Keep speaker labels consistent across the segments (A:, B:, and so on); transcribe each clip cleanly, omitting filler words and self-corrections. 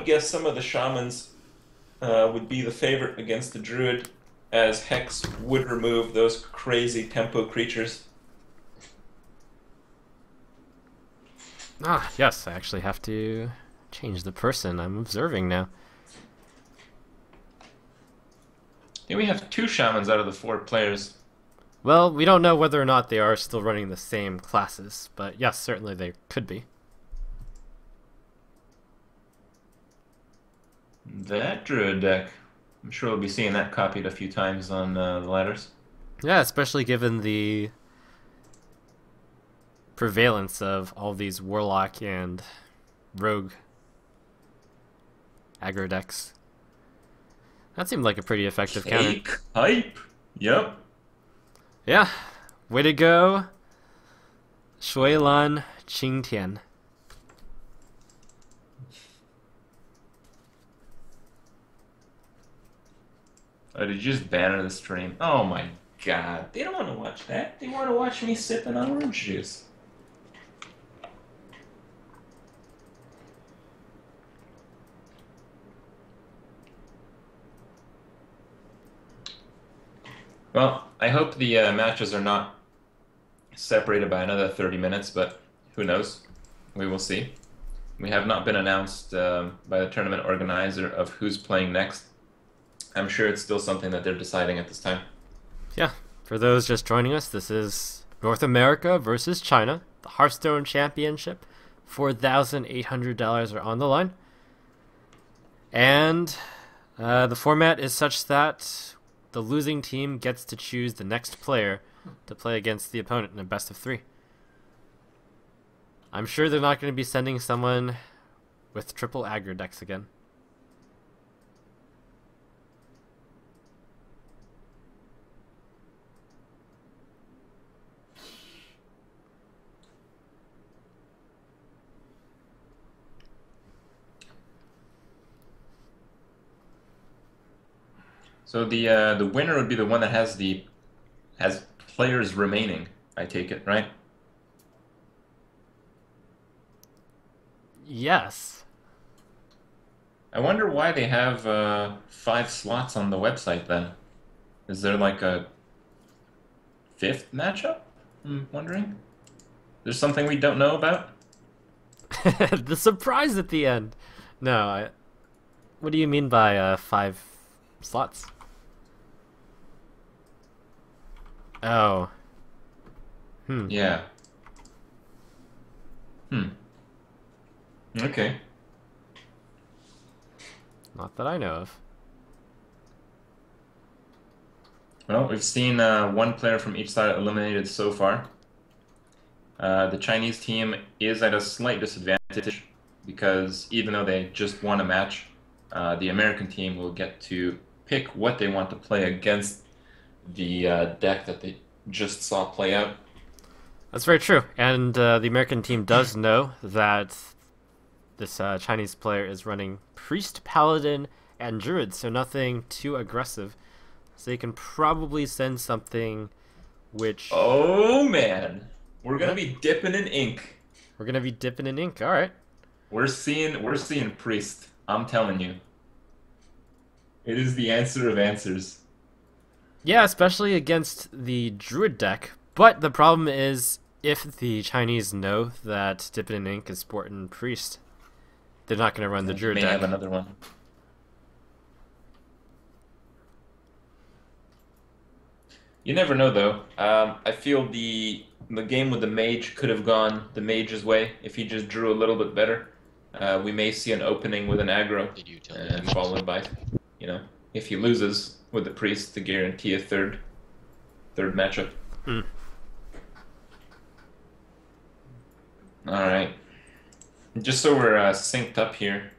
A: guess some of the shamans would be the favorite against the druid, as Hex would remove those crazy tempo creatures.
B: Ah, yes, I actually have to change the person I'm observing now.
A: Yeah, we have 2 shamans out of the 4 players.
B: Well, we don't know whether or not they are still running the same classes, but yes, certainly they could be.
A: That druid deck. I'm sure we'll be seeing that copied a few times on the ladders.
B: Yeah, especially given the prevalence of all these warlock and rogue aggro decks. That seemed like a pretty effective counter.
A: Cake hype. Yep.
B: Yeah, way to go,血染青天.
A: Oh, did you just banner the stream? Oh my god. They don't want to watch that. They want to watch me sipping on orange juice. Well, I hope the matches are not separated by another 30 minutes, but who knows? We will see. We have not been announced by the tournament organizer of who's playing next. I'm sure it's still something that they're deciding at this time.
B: Yeah, for those just joining us, this is North America versus China, the Hearthstone Championship. $4,800 are on the line. And the format is such that the losing team gets to choose the next player to play against the opponent in a best of 3. I'm sure they're not going to be sending someone with triple aggro decks again.
A: So the winner would be the one that has players remaining, I take it, right?
B: Yes.
A: I wonder why they have 5 slots on the website then. Is there like a 5th matchup? I'm wondering. There's something we don't know about?
B: The surprise at the end. No, what do you mean by 5 slots? Oh.
A: Yeah. Okay.
B: Not that I know of.
A: Well, we've seen one player from each side eliminated so far. The Chinese team is at a slight disadvantage because even though they just won a match, the American team will get to pick what they want to play against the deck that they just saw play out.
B: That's very true. And the American team does know that this Chinese player is running Priest, Paladin, and Druid, so nothing too aggressive. So they can probably send something which...
A: Oh, man. We're going to be dipping in ink.
B: We're going to be dipping in ink. All right.
A: We're seeing Priest. I'm telling you. It is the answer of answers.
B: Yeah, especially against the Druid deck. But the problem is, if the Chinese know that dipping in ink is sporting Priest, they're not going to run the Druid
A: May
B: deck.
A: have another one. You never know, though. I feel the game with the mage could have gone the mage's way if he just drew a little bit better. We may see an opening with an aggro, and followed by, if he loses with the priest to guarantee a third matchup. All right. Just so we're synced up here,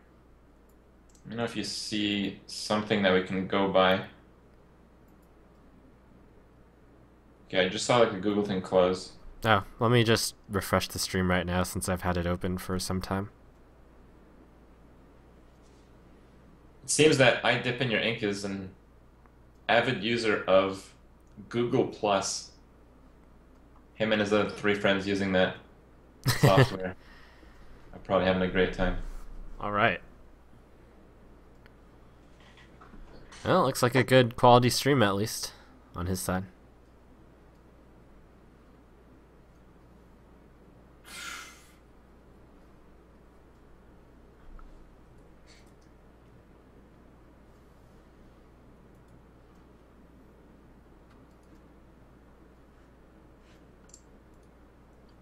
A: I don't know if you see something that we can go by. Okay, I just saw like a Google thing close.
B: Oh, let me just refresh the stream right now since I've had it open for some time.
A: It seems that idipinyurink is an avid user of Google Plus. Him and his other 3 friends using that software. I'm probably having a great time.
B: All right. Well, looks like a good quality stream at least on his side.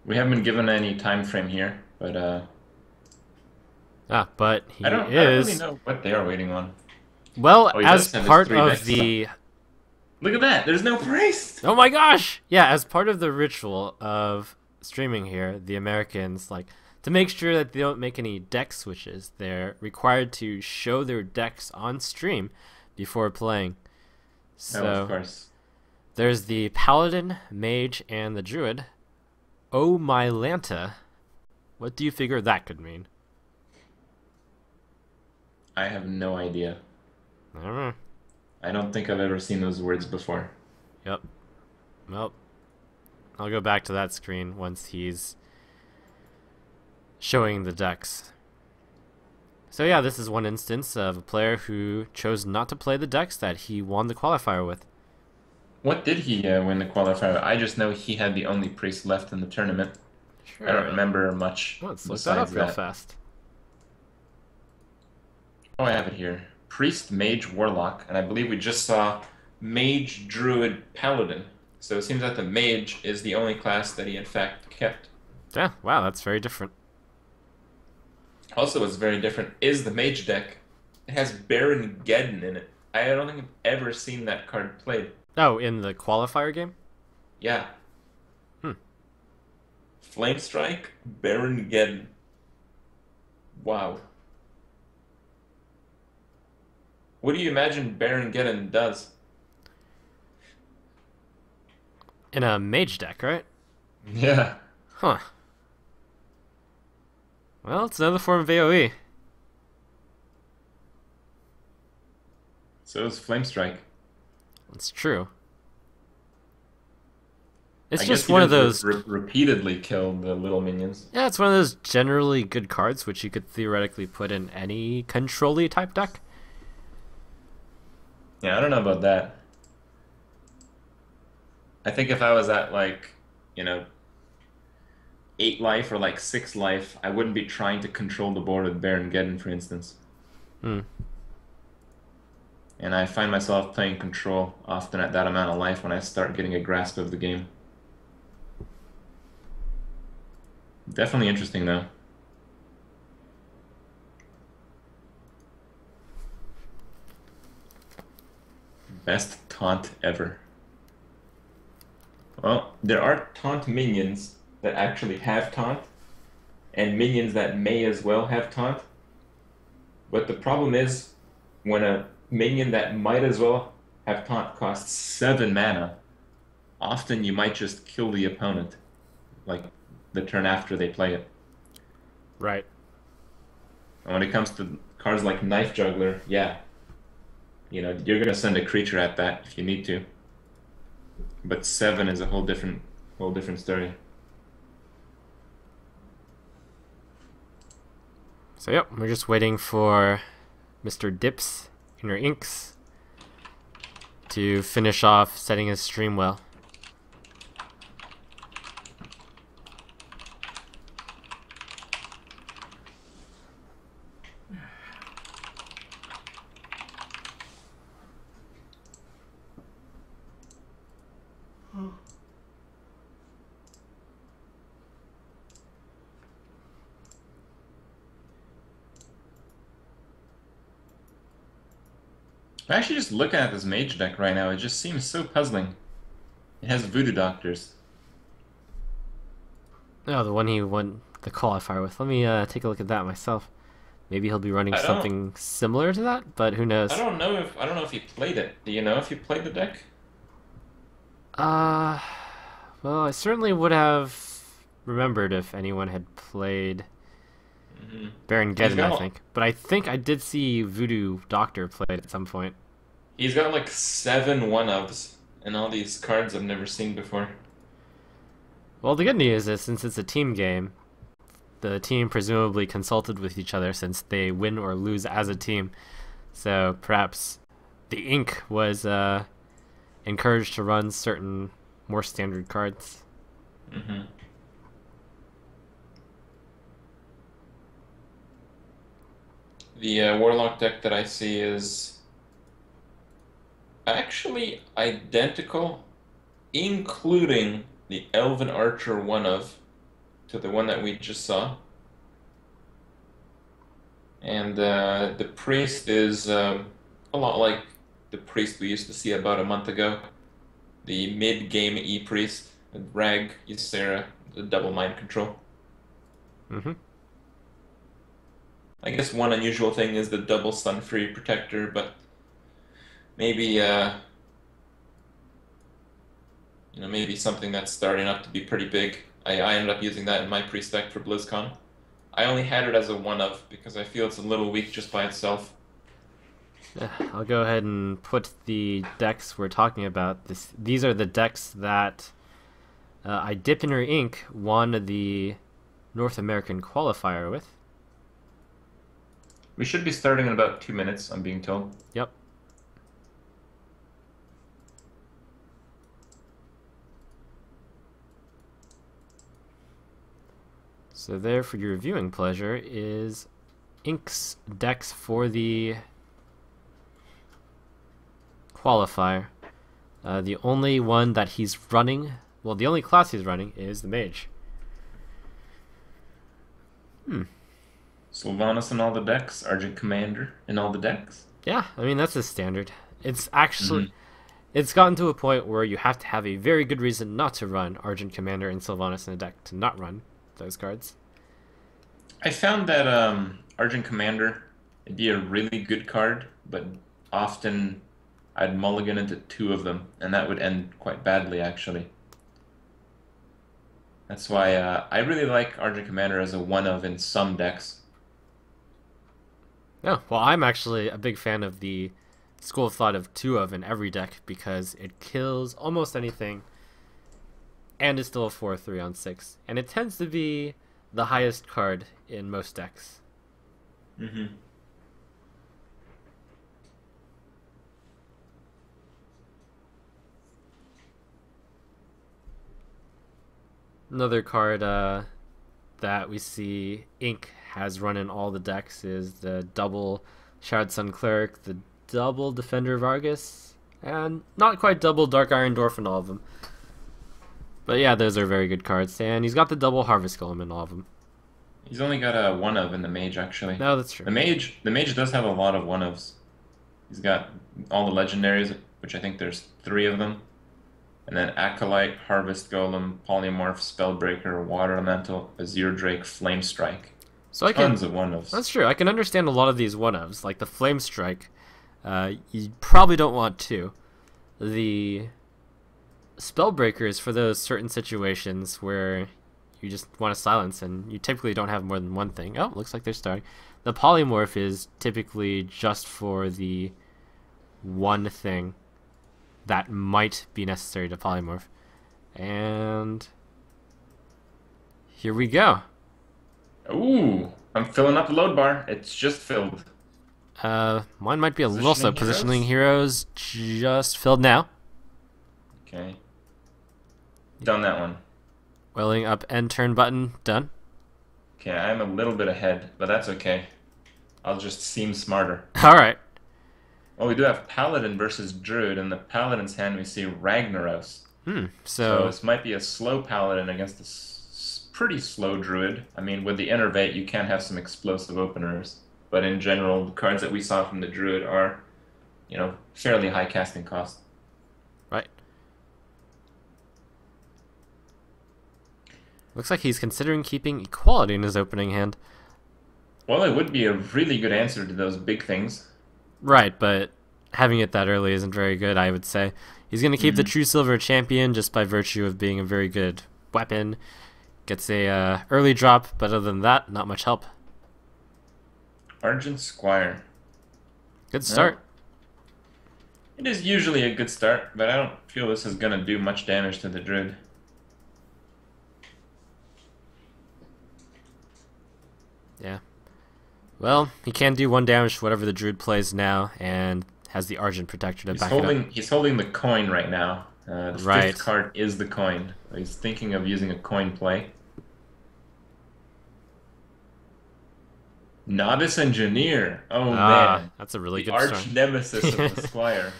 A: We haven't been given any time frame here, but
B: but he
A: I don't really know what they are waiting on.
B: Well,
A: Oh,
B: as part of the...
A: Look at that! There's no price!
B: Oh my gosh! Yeah, as part of the ritual of streaming here, the Americans, like, to make sure that they don't make any deck switches, they're required to show their decks on stream before playing. So,
A: oh, of course.
B: There's the Paladin, Mage, and the Druid. Oh my Lanta. What do you figure that could mean?
A: I have no idea.
B: I don't know.
A: I don't think I've ever seen those words before.
B: Yep. Well, I'll go back to that screen once he's showing the decks. So yeah, this is one instance of a player who chose not to play the decks that he won the qualifier with.
A: What did he win the qualifier? I just know he had the only priest left in the tournament.
B: Sure.
A: I don't remember much
B: Let's look
A: besides
B: that up real fast.
A: Oh, I have it here. Priest, Mage, Warlock, and I believe we just saw Mage, Druid, Paladin. So it seems that the Mage is the only class that he in fact kept.
B: Yeah, wow, that's very different.
A: Also, what's very different is the Mage deck. It has Baron Geddon in it. I don't think I've ever seen that card played.
B: Oh, in the qualifier game?
A: Yeah. Flame Strike, Baron Geddon. Wow. What do you imagine Baron Geddon does?
B: In a Mage deck, right?
A: Yeah.
B: Huh. Well, it's another form of AoE.
A: So is Flame Strike.
B: It's true. It's
A: I
B: just
A: guess
B: one of those...
A: repeatedly kill the little minions.
B: Yeah, it's one of those generally good cards which you could theoretically put in any control-y type deck.
A: Yeah, I don't know about that. I think if I was at, like, 8 life or, 6 life, I wouldn't be trying to control the board with Baron Geddon, for instance.
B: Hmm.
A: And I find myself playing control often at that amount of life when I start getting a grasp of the game. Definitely interesting, though. Best taunt ever. Well, there are taunt minions that actually have taunt, and minions that may as well have taunt. But the problem is, when a minion that might as well have taunt costs 7 mana, often you might just kill the opponent, like the turn after they play it.
B: Right.
A: And when it comes to cards like Knife Juggler, yeah, you're gonna send a creature at that if you need to. But 7 is a whole different story.
B: So yep, we're just waiting for Mr. Dips in your inks to finish off setting his stream well.
A: I'm actually just looking at this mage deck right now. It just seems so puzzling. It has Voodoo Doctors.
B: Oh, the one he won the qualifier with. Let me take a look at that myself. Maybe he'll be running something similar to that, but who knows?
A: I don't know if he played it. Do you know if he played the deck?
B: Well, I certainly would have remembered if anyone had played Baron Geddon, I think. But I think I did see Voodoo Doctor played at some point.
A: He's got like 7 1-ofs and all these cards I've never seen before.
B: Well, the good news is since it's a team game, the team presumably consulted with each other since they win or lose as a team. So perhaps the Ink was encouraged to run certain more standard cards.
A: Mm-hmm. The Warlock deck that I see is actually identical, including the Elven Archer one of to the one that we just saw. And the Priest is a lot like the Priest we used to see about a month ago. The mid-game E-Priest, Rag, Ysera, the double mind control.
B: Mm-hmm.
A: I guess one unusual thing is the double stun-free protector, but maybe maybe something that's starting up to be pretty big. I ended up using that in my Priest deck for BlizzCon. I only had it as a one-of because I feel it's a little weak just by itself.
B: I'll go ahead and put the decks we're talking about. These are the decks that idipinyurink won the North American qualifier with.
A: We should be starting in about 2 minutes, I'm being told.
B: Yep. So there, for your viewing pleasure, is Ink's decks for the qualifier. The only one that he's running, well, the only class he's running is the Mage.
A: Sylvanas in all the decks, Argent Commander in all the decks.
B: Yeah, I mean, that's a standard. It's actually, it's gotten to a point where you have to have a very good reason not to run Argent Commander and Sylvanas in a deck to not run those cards.
A: I found that Argent Commander would be a really good card, but often I'd mulligan into 2 of them, and that would end quite badly, actually. That's why I really like Argent Commander as a one-of in some decks.
B: Oh, well, I'm actually a big fan of the school of thought of 2-of in every deck because it kills almost anything and is still a 4/3 on 6. And it tends to be the highest card in most decks.
A: Mm-hmm.
B: Another card that we see Ink has run in all the decks is the double Shroud Sun Cleric, the double Defender of Argus, and not quite double Dark Iron Dwarf in all of them. But yeah, those are very good cards, and he's got the double Harvest Golem in all of them.
A: He's only got a one-of in the Mage, actually.
B: No, that's true.
A: The Mage does have a lot of one-ofs. He's got all the legendaries, which I think there's 3 of them. And then Acolyte, Harvest Golem, Polymorph, Spellbreaker, Water Elemental, Azure Drake, Flame Strike.
B: So
A: Tons of one-ofs.
B: That's true. I can understand a lot of these one-ofs, like the Flame Strike. You probably don't want 2. The Spellbreaker is for those certain situations where you just want to silence and you typically don't have more than one thing. Oh, looks like they're starting. The Polymorph is typically just for the one thing that might be necessary to polymorph. And here we go.
A: Ooh, I'm filling up the load bar. It's just filled.
B: Mine might be a little slow. Positioning heroes just filled now.
A: Okay. Done that one.
B: Welling up end turn button, done.
A: Okay, I'm a little bit ahead, but that's okay. I'll just seem smarter.
B: Alright.
A: Well, we do have Paladin versus Druid. In the Paladin's hand, we see Ragnaros.
B: So
A: this might be a slow Paladin against a pretty slow Druid. I mean, with the Innervate, you can have some explosive openers. But in general, the cards that we saw from the Druid are, fairly high casting cost.
B: Right. Looks like he's considering keeping Equality in his opening hand.
A: Well, it would be a really good answer to those big things.
B: Right, but having it that early isn't very good, I would say. He's going to keep the True Silver Champion just by virtue of being a very good weapon. Gets a early drop, but other than that, not much help.
A: Argent Squire.
B: Good start.
A: It is usually a good start, but I don't feel this is going to do much damage to the Druid.
B: Yeah. Well, he can do 1 damage to whatever the Druid plays now, and has the Argent Protector to
A: He's
B: back it up.
A: holding the coin right now. The
B: Right.
A: fifth card is the coin. He's thinking of using a coin play. Novice Engineer. Oh man,
B: That's a really
A: the
B: good start.
A: arch nemesis of the Squire.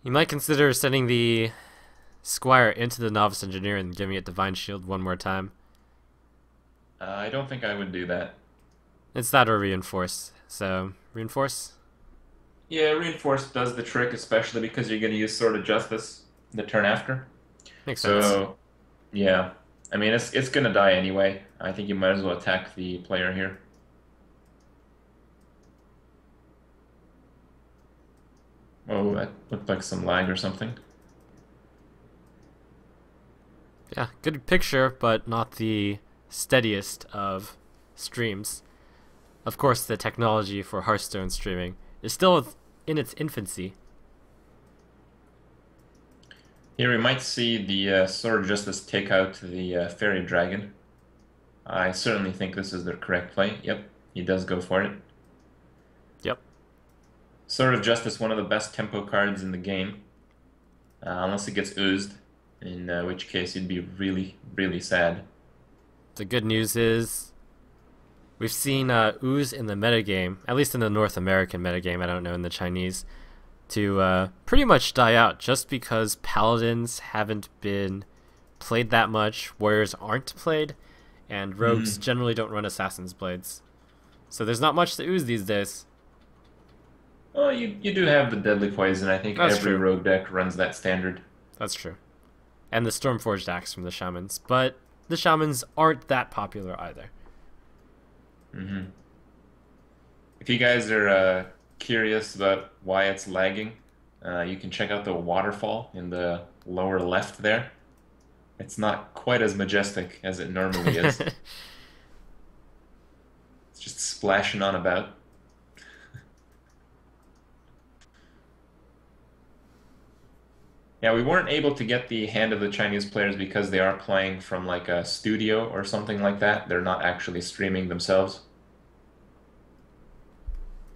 B: You might consider sending the Squire into the Novice Engineer and giving it Divine Shield one more time.
A: I don't think I would do that.
B: It's that or Reinforce. So, Reinforce?
A: Yeah, Reinforce does the trick, especially because you're going to use Sword of Justice the turn after.
B: Makes sense.
A: So, yeah. I mean, it's going to die anyway. I think you might as well attack the player here. Oh, that looked like some lag or something.
B: Yeah, good picture, but not the steadiest of streams. Of course, the technology for Hearthstone streaming is still in its infancy.
A: Here we might see the Sword of Justice take out the Fairy Dragon. I certainly think this is the correct play. Yep, he does go for it.
B: Yep.
A: Sword of Justice, one of the best tempo cards in the game. Unless it gets oozed, in which case you'd be really, really sad.
B: The good news is we've seen ooze in the metagame, at least in the North American metagame, I don't know in the Chinese, to pretty much die out just because paladins haven't been played that much, warriors aren't played, and rogues generally don't run assassin's blades. So there's not much to ooze these days.
A: Oh, you do have the Deadly Poison. I think
B: That's
A: every
B: true.
A: rogue deck runs that standard.
B: That's true. And the Stormforged Axe from the Shamans, but the Shamans aren't that popular either.
A: If you guys are curious about why it's lagging, you can check out the waterfall in the lower left there. It's not quite as majestic as it normally is. It's just splashing on about. Yeah, we weren't able to get the hand of the Chinese players because they are playing from like a studio or something like that. They're not actually streaming themselves.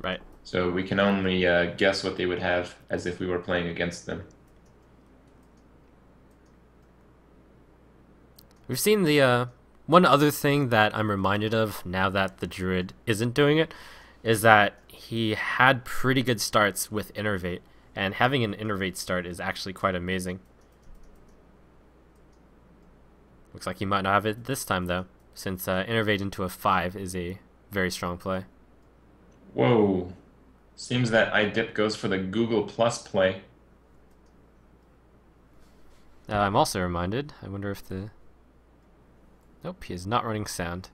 B: Right.
A: So we can only guess what they would have as if we were playing against them.
B: We've seen the one other thing that I'm reminded of now that the Druid isn't doing it is that he had pretty good starts with Innervate, and having an Innervate start is actually quite amazing. Looks like he might not have it this time though, since Innervate into a 5 is a very strong play.
A: Whoa. Seems that iDip goes for the Google Plus play.
B: I'm also reminded, I wonder if the... Nope, he is not running sound.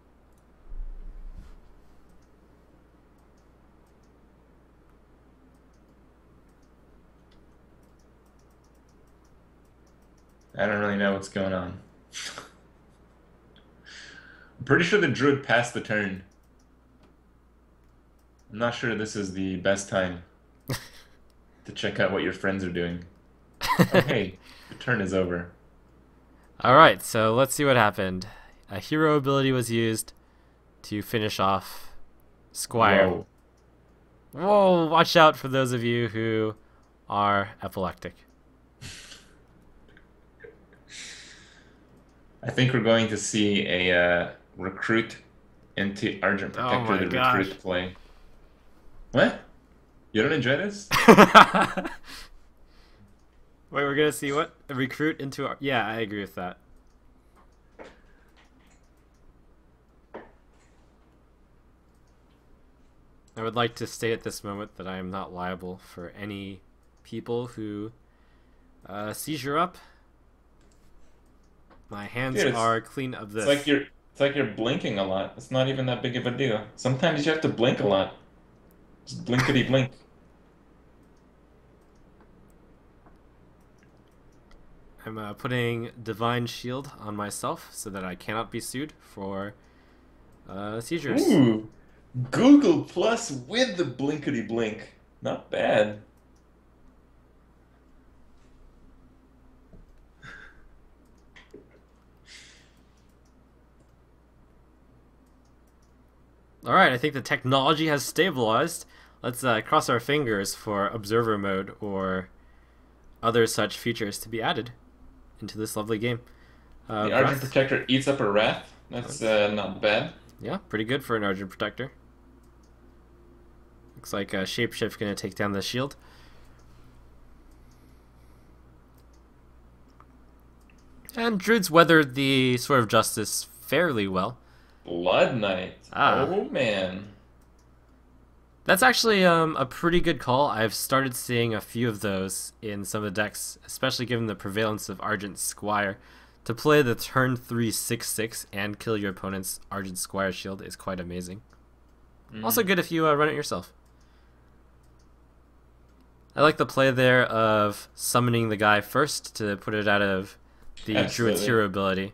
A: I don't really know what's going on. I'm pretty sure the Druid passed the turn. I'm not sure this is the best time to check out what your friends are doing. Oh, hey, the turn is over.
B: Alright, so let's see what happened. A hero ability was used to finish off Squire.
A: Whoa.
B: Whoa, watch out for those of you who are epileptic.
A: I think we're going to see a recruit into Argent
B: Oh
A: Protector,
B: my
A: the
B: gosh.
A: recruit play. What? You don't enjoy this?
B: Wait, we're gonna see what? A recruit into our... Yeah, I agree with that. I would like to state at this moment that I am not liable for any people who seizure up. My hands
A: Dude,
B: are clean of this.
A: It's like you're blinking a lot. It's not even that big of a deal. Sometimes you have to blink a lot. Just blinkety blink.
B: I'm putting Divine Shield on myself so that I cannot be sued for seizures.
A: Ooh, Google Plus with the blinkety blink. Not bad.
B: Alright, I think the technology has stabilized. Let's cross our fingers for observer mode or other such features to be added into this lovely game.
A: The Argent Protector eats up a Wrath. That's not bad.
B: Yeah, pretty good for an Argent Protector. Looks like Shapeshift going to take down the shield. And Druid's weathered the Sword of Justice fairly well.
A: Blood Knight. Oh, man.
B: That's actually a pretty good call. I've started seeing a few of those in some of the decks, especially given the prevalence of Argent Squire. To play the turn 3 6/6 and kill your opponent's Argent Squire shield is quite amazing. Also good if you run it yourself. I like the play there of summoning the guy first to put it out of the Druid's hero ability.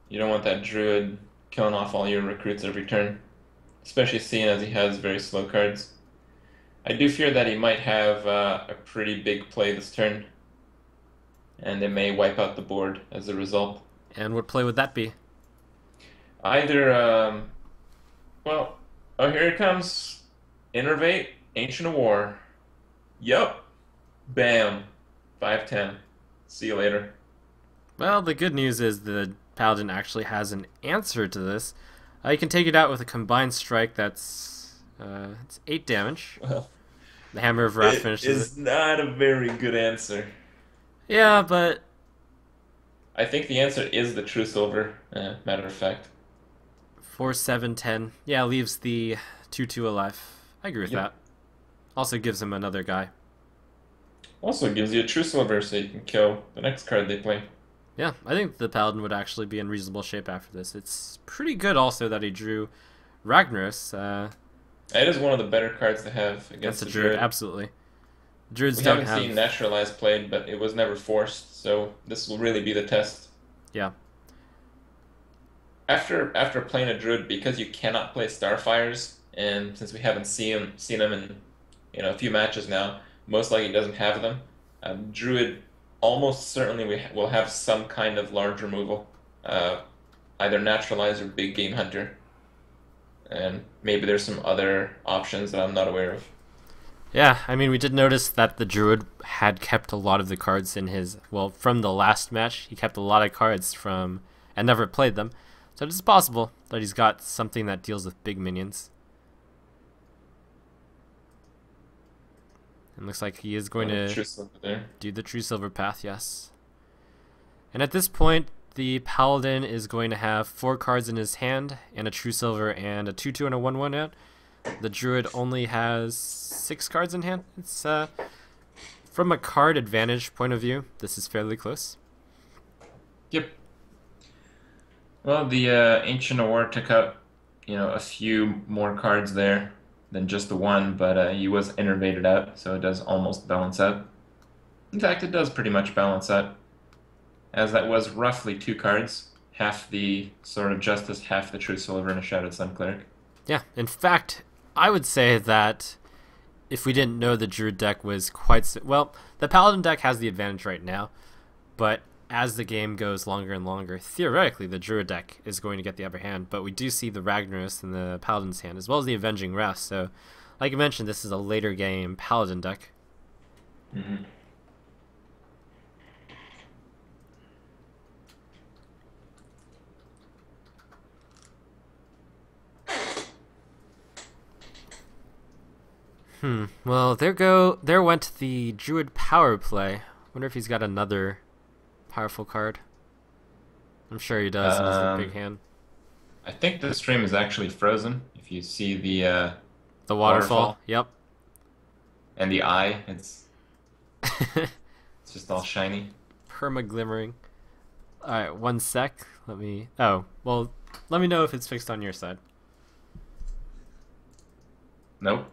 A: You don't want that Druid killing off all your recruits every turn, especially seeing as he has very slow cards. I do fear that he might have a pretty big play this turn, and it may wipe out the board as a result.
B: And what play would that be?
A: Either, well, oh, here it comes. Innervate, Ancient of War. Yup. Bam. 5/10. See you later.
B: Well, the good news is the Paladin actually has an answer to this. You can take it out with a combined strike that's it's 8 damage.
A: Well,
B: the Hammer of Wrath finishes it.
A: It's not a very good answer.
B: Yeah, but
A: I think the answer is the True Silver, matter of fact.
B: 4, 7, 10. Yeah, leaves the 2/2 alive. I agree with that. Also gives him another guy.
A: Also gives you a True Silver so you can kill the next card they play.
B: Yeah, I think the Paladin would actually be in reasonable shape after this. It's pretty good also that he drew Ragnaros.
A: It is one of the better cards to have against the Druid.
B: Absolutely. Druids
A: we
B: don't
A: haven't seen Naturalized played, but it was never forced, so this will really be the test.
B: Yeah.
A: After playing a Druid, because you cannot play Starfires, and since we haven't seen them in a few matches now, most likely doesn't have them. Druid almost certainly will have some kind of large removal, either Naturalize or Big Game Hunter, and maybe there's some other options that I'm not aware of.
B: Yeah, I mean, we did notice that the Druid had kept a lot of the cards in his, well, from the last match, he kept a lot of cards from, and never played them. So it's possible that he's got something that deals with big minions. And looks like he is going to do the True Silver path, yes. And at this point, the Paladin is going to have 4 cards in his hand, and a True Silver, and a 2/2 and a 1/1 out. The Druid only has 6 cards in hand. It's from a card advantage point of view, this is fairly close.
A: Yep. Well, the Ancient of War took up, a few more cards there than just the one, but he was innervated out, so it does almost balance out. In fact, it does pretty much balance out, as that was roughly 2 cards, half the Sword of Justice, half the True Silver, and a Shadowed Sun Cleric.
B: Yeah, in fact, I would say that if we didn't know the Druid deck was quite... Well, the Paladin deck has the advantage right now, but as the game goes longer and longer, theoretically the Druid deck is going to get the upper hand, but we do see the Ragnaros in the Paladin's hand, as well as the Avenging Wrath, so like I mentioned, this is a later game Paladin deck.
A: Mm-hmm.
B: Well, there went the Druid power play. Wonder if he's got another powerful card. I'm sure he does in his big hand.
A: I think the stream is actually frozen. If you see the
B: waterfall. Yep.
A: And the eye, it's just all shiny.
B: Perma glimmering. All right, 1 sec. Let me know if it's fixed on your side.
A: Nope.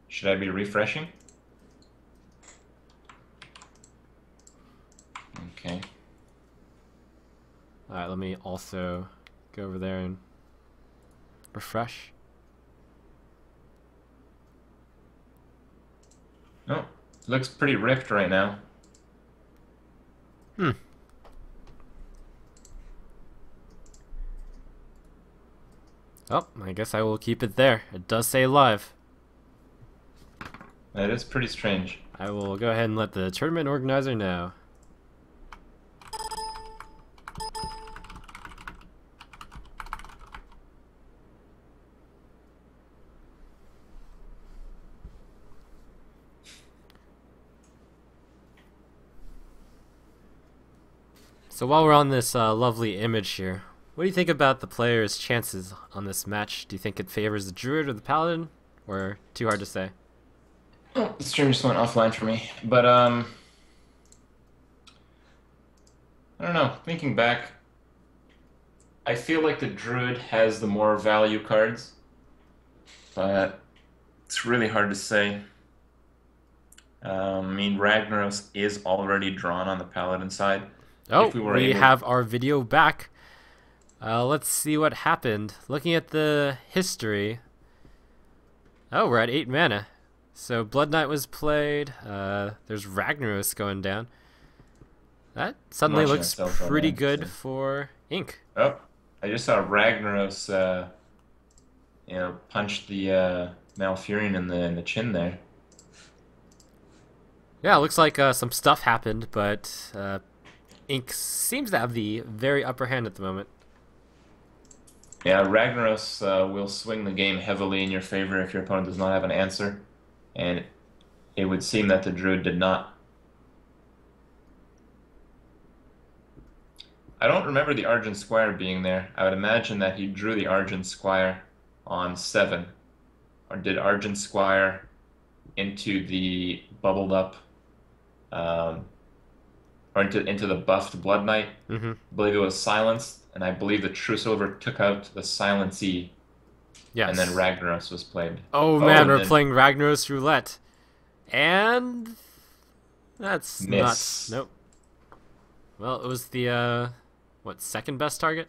A: Should I be refreshing? Okay.
B: Alright, let me also go over there and refresh.
A: Oh, it looks pretty ripped right now.
B: Hmm. Oh, I guess I will keep it there. It does say live.
A: That is pretty strange.
B: I will go ahead and let the tournament organizer know. So while we're on this lovely image here, what do you think about the players' chances on this match? Do you think it favors the Druid or the Paladin? Or too hard to say?
A: Oh, the stream just went offline for me. But, I don't know. Thinking back, I feel like the Druid has the more value cards, but it's really hard to say. I mean, Ragnaros is already drawn on the Paladin side.
B: Oh,
A: If we were
B: we
A: able...
B: have our video back. Let's see what happened. Looking at the history. Oh, we're at 8 mana. So Blood Knight was played. There's Ragnaros going down. That suddenly looks pretty good for Ink.
A: Oh, I just saw Ragnaros, punch the Malfurion in the chin there.
B: Yeah, it looks like some stuff happened, but Ink seems to have the very upper hand at the moment.
A: Yeah, Ragnaros will swing the game heavily in your favor if your opponent does not have an answer, and it would seem that the Druid did not. I don't remember the Argent Squire being there. I would imagine that he drew the Argent Squire on 7. Or did Argent Squire into the bubbled up, or into the buffed Blood Knight.
B: Mm-hmm.
A: I believe it was silenced, and I believe the True Silver took out the Silencee.
B: Yes.
A: And then Ragnaros was played.
B: Oh man, we're playing Ragnaros Roulette. And that's
A: miss.
B: Nope. Well, it was the second best target?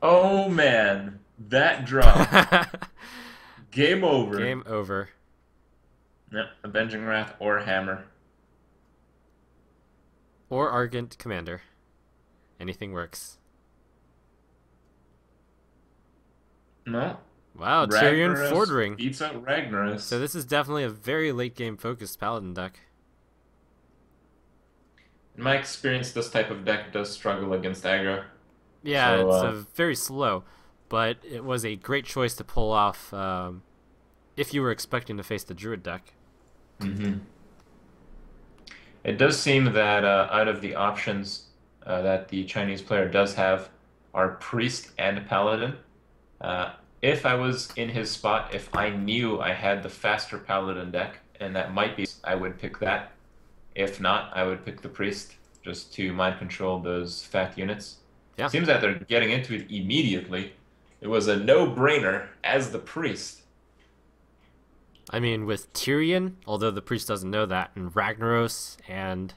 A: Oh man, that draw. Game over.
B: Game over.
A: Yep, Avenging Wrath or Hammer.
B: Or Argent Commander. Anything works.
A: No.
B: Wow, Tyrion Fordring
A: beats out Ragnaros.
B: So this is definitely a very late game focused Paladin deck.
A: In my experience, this type of deck does struggle against aggro.
B: Yeah,
A: so,
B: it's very slow, but it was a great choice to pull off if you were expecting to face the Druid deck.
A: Mm-hmm. It does seem that out of the options that the Chinese player does have are Priest and Paladin. If I was in his spot, if I knew I had the faster Paladin deck, and that might be, I would pick that. If not, I would pick the Priest, just to mind control those fat units.
B: Yeah.
A: Seems that they're getting into it immediately. It was a no-brainer as the Priest.
B: I mean, with Tyrion, although the Priest doesn't know that, and Ragnaros, and...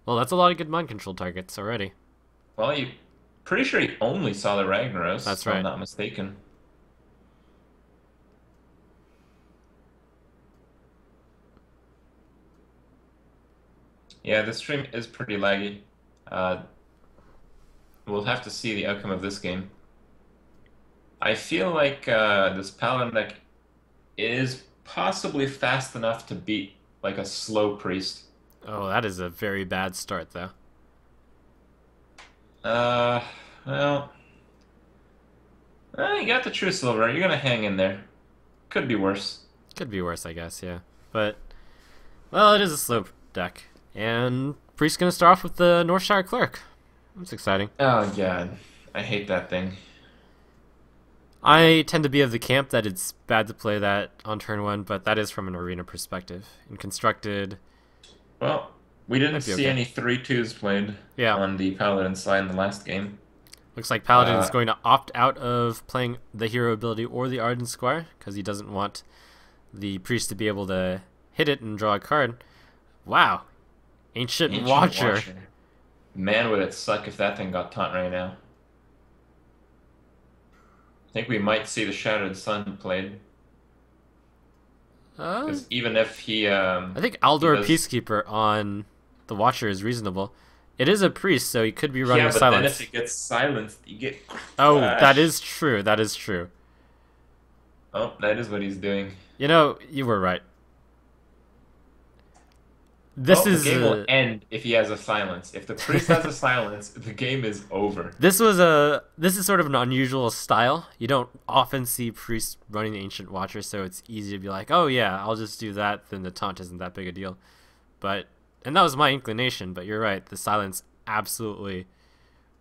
B: well, that's a lot of good mind control targets already.
A: Well, you pretty sure he only saw the Ragnaros,
B: that's
A: if
B: right.
A: I'm not mistaken. Yeah, this stream is pretty laggy. We'll have to see the outcome of this game. I feel like this Paladin deck is possibly fast enough to beat like a slow Priest.
B: Oh, that is a very bad start, though.
A: Well, you got the True Silver. You're gonna hang in there. Could be worse.
B: Could be worse, I guess, yeah. But, well, it is a slow deck. And Priest's gonna start off with the Northshire Cleric. That's exciting.
A: Oh, God. I hate that thing.
B: I tend to be of the camp that it's bad to play that on turn 1, but that is from an arena perspective. In Constructed...
A: well, we didn't see any 3/2s played on the Paladin side in the last game.
B: Looks like Paladin is going to opt out of playing the hero ability or the Ardent Squire, because he doesn't want the Priest to be able to hit it and draw a card. Wow. Ancient Watcher.
A: Man, would it suck if that thing got taunt right now. I think we might see the Shattered Sun played. Because even if he... I
B: think Aldor Peacekeeper on the Watcher is reasonable. It is a Priest, so he could be running
A: but
B: Silence.
A: Then if it gets silenced, you get...
B: oh, that is true. That is true.
A: Oh, that is what he's doing.
B: You know, you were right. This
A: Oh, the
B: is
A: game will end if he has a silence. If the priest has a silence, the game is over.
B: this is sort of an unusual style. You don't often see priests running the Ancient Watcher, so it's easy to be like, oh yeah, I'll just do that. Then the taunt isn't that big a deal. And that was my inclination. But you're right. The silence absolutely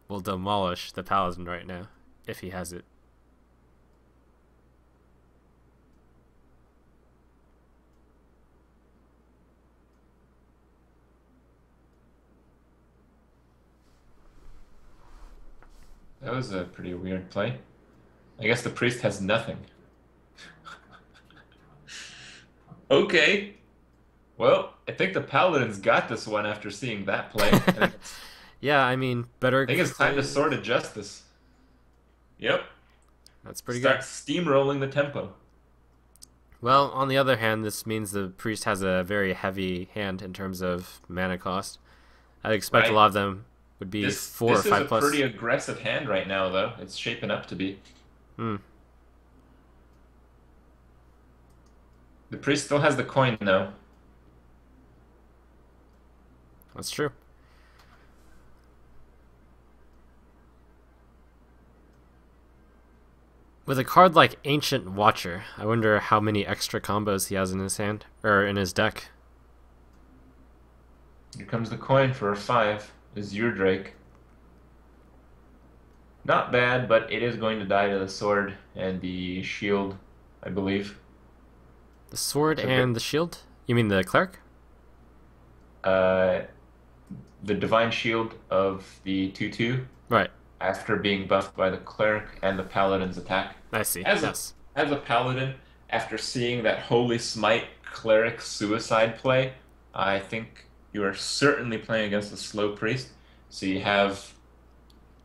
B: will demolish the paladin right now if he has it.
A: That was a pretty weird play. I guess the priest has nothing. Okay. Well, I think the paladin's got this one after seeing that play.
B: Yeah, I mean, better.
A: I think it's time to Sword of Justice. Yep.
B: That's pretty
A: Start
B: good.
A: steamrolling the tempo.
B: Well, on the other hand, this means the priest has a very heavy hand in terms of mana cost. I'd expect a
A: Right.
B: lot of them would be
A: This
B: 4 or
A: this is a
B: 5 plus.
A: pretty aggressive hand right now, though. It's shaping up to be.
B: Hmm,
A: The priest still has the coin, though.
B: that's true. With a card like Ancient Watcher, I wonder how many extra combos he has in his hand or in his deck.
A: Here comes the coin for a 5. Is your Drake. Not bad, but it is going to die to the sword and the shield, I believe.
B: The sword
A: So good.
B: and the shield? You mean the cleric?
A: Uh, the divine shield of the 2/2
B: Right.
A: after being buffed by the cleric and the paladin's attack.
B: I see.
A: As a
B: Yes.
A: as a paladin, after seeing that Holy Smite cleric suicide play, I think you are certainly playing against a slow priest. So you have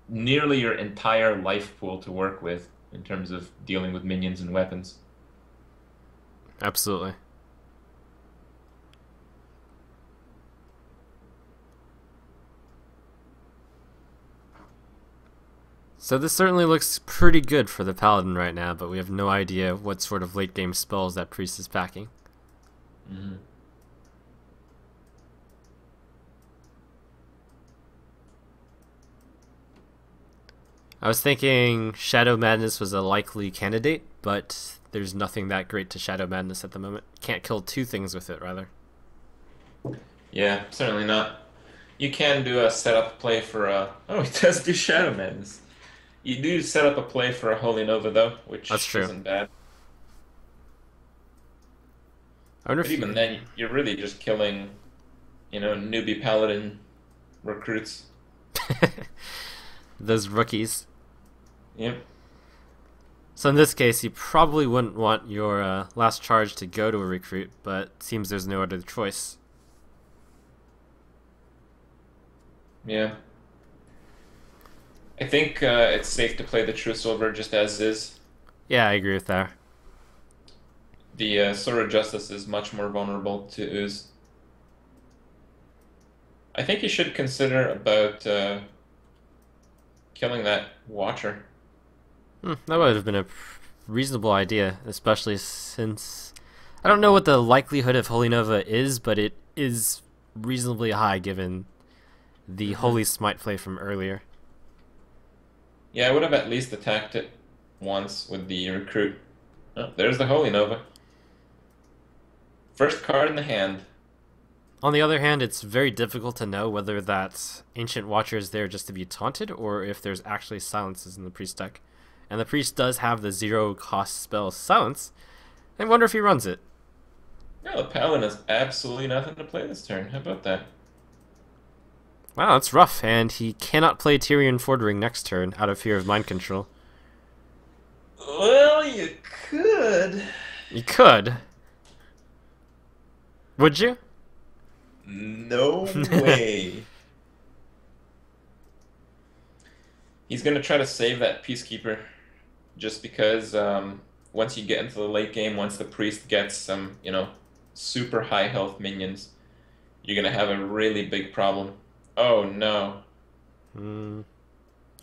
A: nearly your entire life pool to work with in terms of dealing with minions and weapons.
B: Absolutely. So this certainly looks pretty good for the paladin right now, but we have no idea what sort of late game spells that priest is packing.
A: Mhm.
B: I was thinking Shadow Madness was a likely candidate, but there's nothing that great to Shadow Madness at the moment. Can't kill two things with it, rather.
A: Yeah, certainly not. You can do a setup play for a. Oh, he does do Shadow Madness. You do set up a play for a Holy Nova though,
B: That's
A: which
B: true.
A: isn't bad.
B: I wonder
A: But
B: if
A: even
B: you...
A: then, you're really just killing, newbie paladin recruits.
B: Those rookies.
A: Yep.
B: So in this case, you probably wouldn't want your last charge to go to a recruit, but seems there's no other choice.
A: Yeah. I think it's safe to play the True Silver just as is.
B: Yeah, I agree with that.
A: The Sword of Justice is much more vulnerable to ooze. I think you should consider about killing that Watcher.
B: That would have been a reasonable idea, especially since I don't know what the likelihood of Holy Nova is, but it is reasonably high given the
A: Hmm.
B: Holy Smite play from earlier.
A: Yeah, I would have at least attacked it once with the recruit. Oh, there's the Holy Nova. First card in the hand.
B: On the other hand, it's very difficult to know whether that Ancient Watcher is there just to be taunted or if there's actually silences in the priest deck. And the priest does have the 0 cost spell Silence. I wonder if he runs it.
A: No, the Paladin has absolutely nothing to play this turn. How about that?
B: Wow, that's rough, and he cannot play Tyrion Fordring next turn out of fear of mind control.
A: Well, you could.
B: You could. Would you?
A: No way. He's gonna try to save that Peacekeeper just because once you get into the late game, once the priest gets some, super high health minions, you're gonna have a really big problem. Oh no.
B: Alright.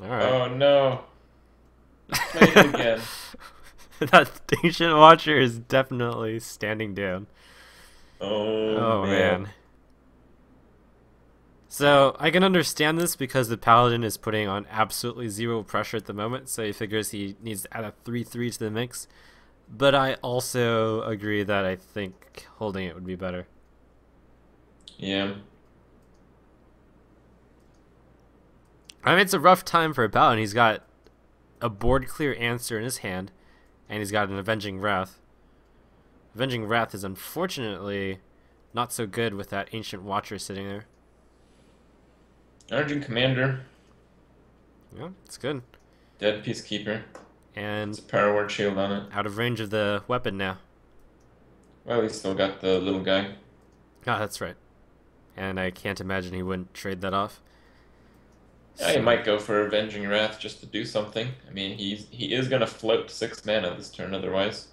A: Oh no. He played it again.
B: That ancient watcher is definitely standing down.
A: Oh
B: Oh
A: man.
B: man. So I can understand this because the paladin is putting on absolutely zero pressure at the moment, so he figures he needs to add a 3/3 to the mix. But I also agree that I think holding it would be better.
A: Yeah.
B: I mean, it's a rough time for a paladin. He's got a board clear answer in his hand, and he's got an Avenging Wrath. Avenging Wrath is unfortunately not so good with that Ancient Watcher sitting there.
A: Argent Commander,
B: Yeah, it's good.
A: Dead Peacekeeper. It's
B: And
A: a Power Word Shield on it.
B: out of range of the weapon now.
A: Well, he's still got the little guy.
B: Ah, that's right. And I can't imagine he wouldn't trade that off.
A: Yeah, he might go for Avenging Wrath just to do something. I mean, he is gonna float 6 mana this turn otherwise.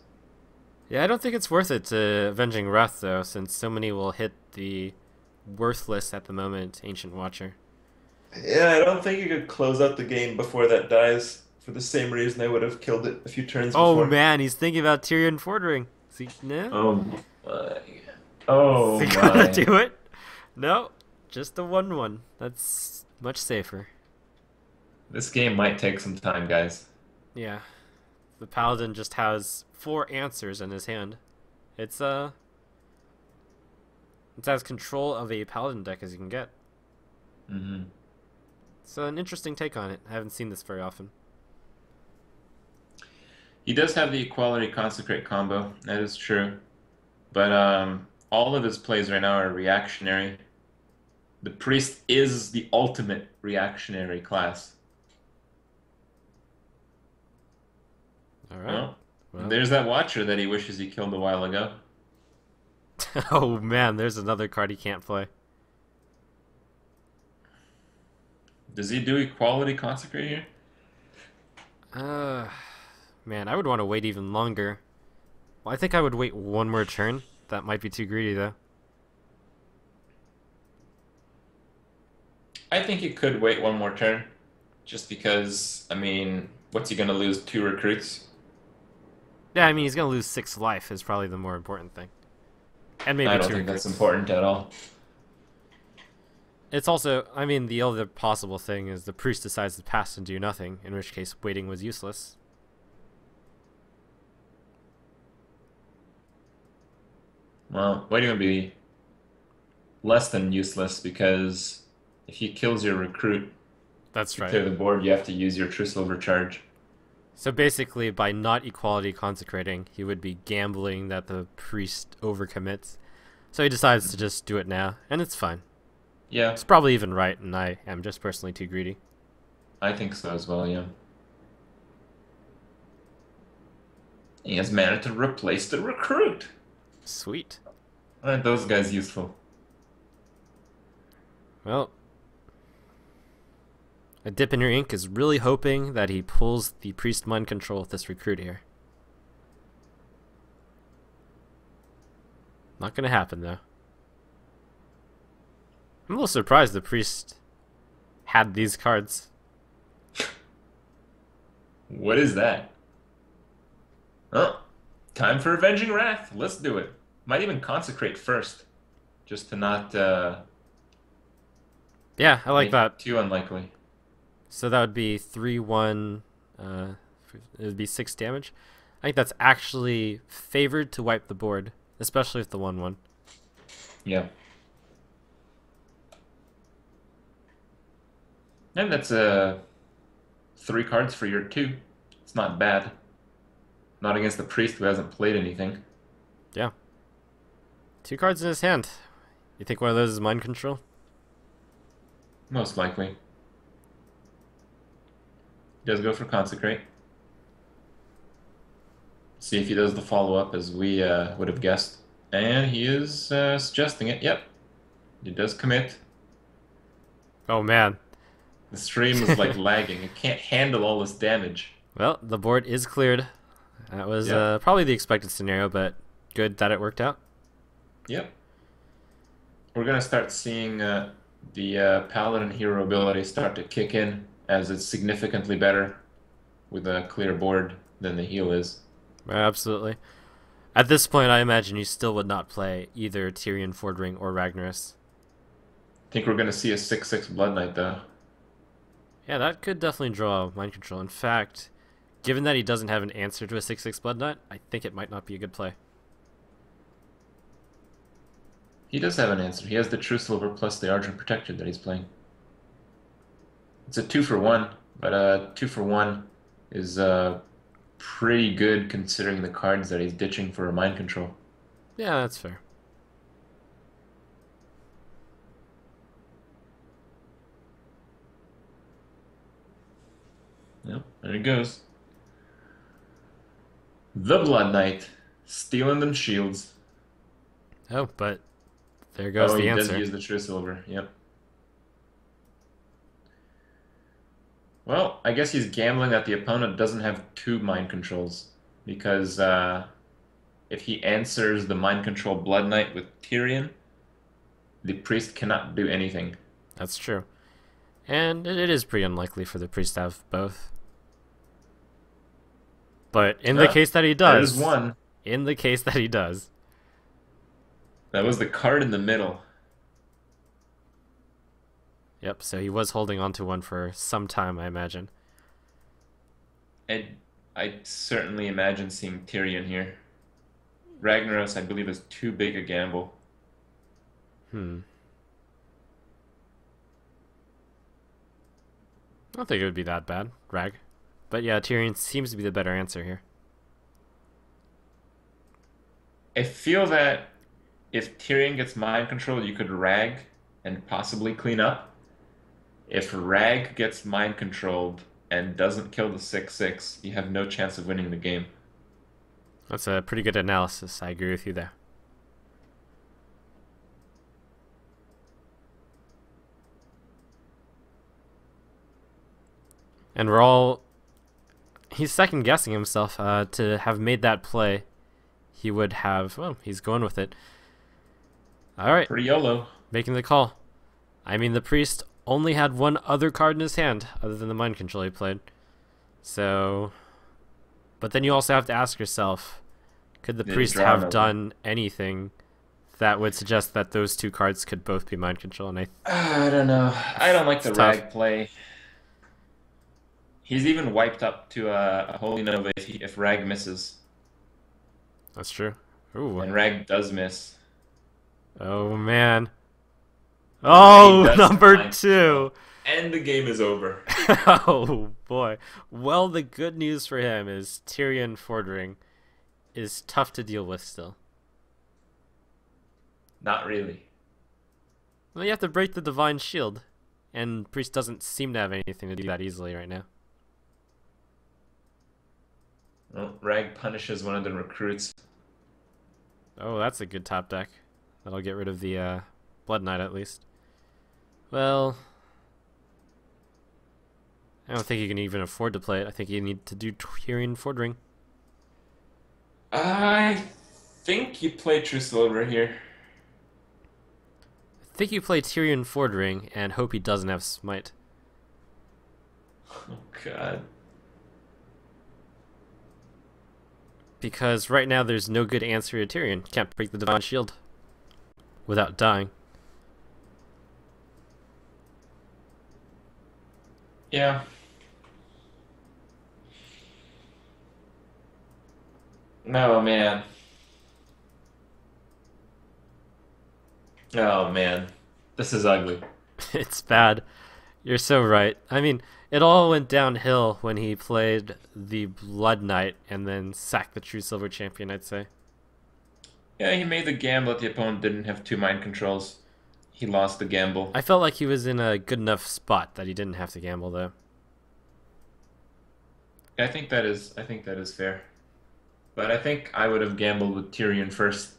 B: Yeah, I don't think it's worth it to Avenging Wrath, though, since so many will hit the worthless at the moment Ancient Watcher.
A: Yeah, I don't think you could close out the game before that dies. For the same reason I would have killed it a few turns
B: Oh
A: before.
B: man, he's thinking about Tyrion Fordering. Is he, no?
A: Oh my. Oh
B: Is he gonna
A: my.
B: do it? No, just a 1/1. That's much safer.
A: This game might take some time, guys.
B: Yeah, the Paladin just has 4 answers in his hand. It's as control of a Paladin deck as you can get.
A: Mm-hmm.
B: It's an interesting take on it. I haven't seen this very often.
A: He does have the Equality Consecrate combo, that is true. But all of his plays right now are reactionary. The Priest is the ultimate reactionary class.
B: Alright. Well.
A: There's that Watcher that he wishes he killed a while ago.
B: Oh man, there's another card he can't play.
A: Does he do Equality Consecrate here?
B: Man, I would want to wait even longer. Well, I think I would wait one more turn. That might be too greedy, though.
A: I think he could wait one more turn. Just because, I mean, what's he going to lose? 2 recruits?
B: Yeah, I mean, he's going to lose 6 life is probably the more important thing. And maybe
A: I don't
B: 2
A: think
B: recruits.
A: that's important at all.
B: It's also, I mean, the other possible thing is the priest decides to pass and do nothing, in which case waiting was useless.
A: Well, waiting would be less than useless because if he kills your recruit
B: That's
A: to
B: right.
A: clear the board, you have to use your True Silver Charge.
B: So basically, by not equality consecrating, he would be gambling that the priest overcommits. So he decides to just do it now, and it's fine.
A: Yeah,
B: It's probably even right, and I am just personally too greedy.
A: I think so as well, yeah. He has mana to replace the recruit.
B: Sweet.
A: Aren't those guys useful?
B: Well, a dip in your ink is really hoping that he pulls the priest mind control with this recruit here. Not gonna happen though. I'm a little surprised the priest had these cards.
A: What is that? Oh, time for Avenging Wrath. Let's do it. Might even consecrate first, just to not
B: Yeah, I like
A: make
B: that.
A: it too unlikely.
B: So that would be 3/1. It would be 6 damage. I think that's actually favored to wipe the board, especially with the 1/1.
A: Yeah. And that's 3 cards for your 2. It's not bad. Not against the priest who hasn't played anything.
B: Yeah. 2 cards in his hand. You think one of those is mind control?
A: Most likely. He does go for consecrate. See if he does the follow-up as we would have guessed. And he is suggesting it. Yep. He does commit.
B: Oh man.
A: The stream is like lagging. It can't handle all this damage.
B: Well, the board is cleared. That was
A: Yeah.
B: probably the expected scenario, but good that it worked out.
A: Yep. We're going to start seeing the Paladin hero ability start to kick in as it's significantly better with a clear board than the heal is.
B: Absolutely. At this point, I imagine you still would not play either Tyrion Fordring or Ragnaros.
A: I think we're gonna see a 6/6 Blood Knight though.
B: Yeah, that could definitely draw mind control. In fact, given that he doesn't have an answer to a 6/6 Blood Knight, I think it might not be a good play.
A: He does have an answer. He has the True Silver plus the Argent Protector that he's playing. It's a 2-for-1, but a 2-for-1 is pretty good considering the cards that he's ditching for a mind control.
B: Yeah, that's fair.
A: Yep, there he goes. The Blood Knight, stealing them shields.
B: Oh, but there goes the
A: he
B: answer.
A: does use the True Silver, yep. Well, I guess he's gambling that the opponent doesn't have 2 mind controls, because if he answers the mind control Blood Knight with Tyrion, the priest cannot do anything.
B: That's true. And it is pretty unlikely for the priest to have both. But in the case that he does,
A: there's one.
B: In the case that he does,
A: that was the card in the middle.
B: Yep, so he was holding on to one for some time, I imagine.
A: And I certainly imagine seeing Tyrion here. Ragnaros, I believe, is too big a gamble.
B: I don't think it would be that bad, Rag. But yeah, Tyrion seems to be the better answer here.
A: I feel that if Tyrion gets mind control, you could Rag and possibly clean up. If Rag gets mind controlled and doesn't kill the 6/6, you have no chance of winning the game.
B: That's a pretty good analysis. I agree with you there. And we're all... He's second-guessing himself to have made that play. He would have... Well, he's going with it. All right.
A: Pretty YOLO.
B: Making the call. I mean, the priest only had one other card in his hand other than the mind control he played. So... But then you also have to ask yourself, could the priest have done anything that would suggest that those 2 cards could both be mind control? And
A: I don't know. I don't like the Rag play. He's even wiped up to a Holy Nova if Rag misses.
B: That's true. Ooh.
A: And Rag does miss.
B: Oh, man. Oh, number 2.
A: And the game is over.
B: Oh, boy. Well, the good news for him is Tyrion Fordring is tough to deal with still.
A: Not really.
B: Well, you have to break the Divine Shield. And Priest doesn't seem to have anything to do that easily right now.
A: Well, Rag punishes one of the recruits.
B: Oh, that's a good top deck. That'll get rid of the Blood Knight at least. Well, I don't think you can even afford to play it. I think you need to do Tyrion Fordring.
A: I think you play True Silver here.
B: I think you play Tyrion Fordring and hope he doesn't have Smite.
A: Oh, God.
B: Because right now there's no good answer to Tyrion. You can't break the Divine Shield without dying.
A: Yeah. No, man. Oh, man. This is ugly.
B: It's bad. You're so right. I mean, it all went downhill when he played the Blood Knight and then sacked the True Silver Champion, I'd say.
A: Yeah, he made the gamble that the opponent didn't have 2 mind controls. He lost the gamble.
B: I felt like he was in a good enough spot that he didn't have to gamble, though.
A: I think that is fair. But I think I would have gambled with Tyrion first.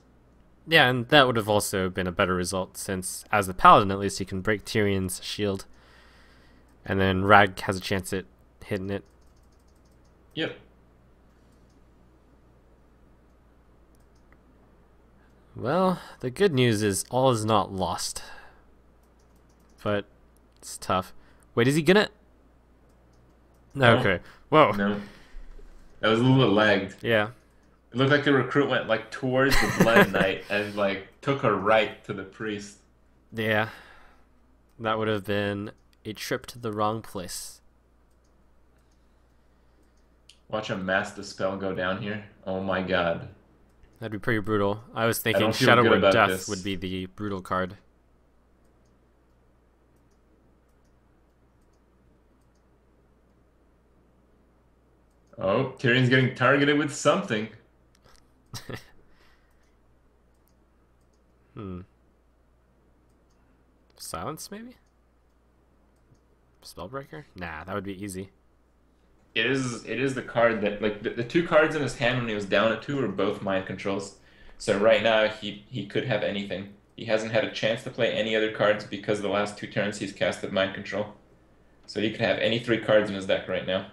B: Yeah, and that would have also been a better result, since as the Paladin, at least, he can break Tyrion's shield. And then Rag has a chance at hitting it.
A: Yep.
B: Well, the good news is all is not lost. But it's tough. Wait, is he gonna... No, okay. Whoa.
A: No. That was a little bit lagged.
B: Yeah.
A: It looked like the recruit went like towards the Blood Knight and like took a right to the priest.
B: Yeah, that would have been a trip to the wrong place.
A: Watch a Mass Dispel go down here. Oh my god.
B: That'd be pretty brutal. I was
A: I
B: thinking
A: don't feel
B: Shadow
A: good
B: Word
A: about
B: Death would
A: this.
B: be the brutal card.
A: Oh, Tyrion's getting targeted with something.
B: Hmm. Silence, maybe? Spellbreaker? Nah, that would be easy.
A: It is the card that like the two cards in his hand when he was down at two are both mind controls. So right now he could have anything. He hasn't had a chance to play any other cards because the last two turns he's casted mind control. So he could have any three cards in his deck right now.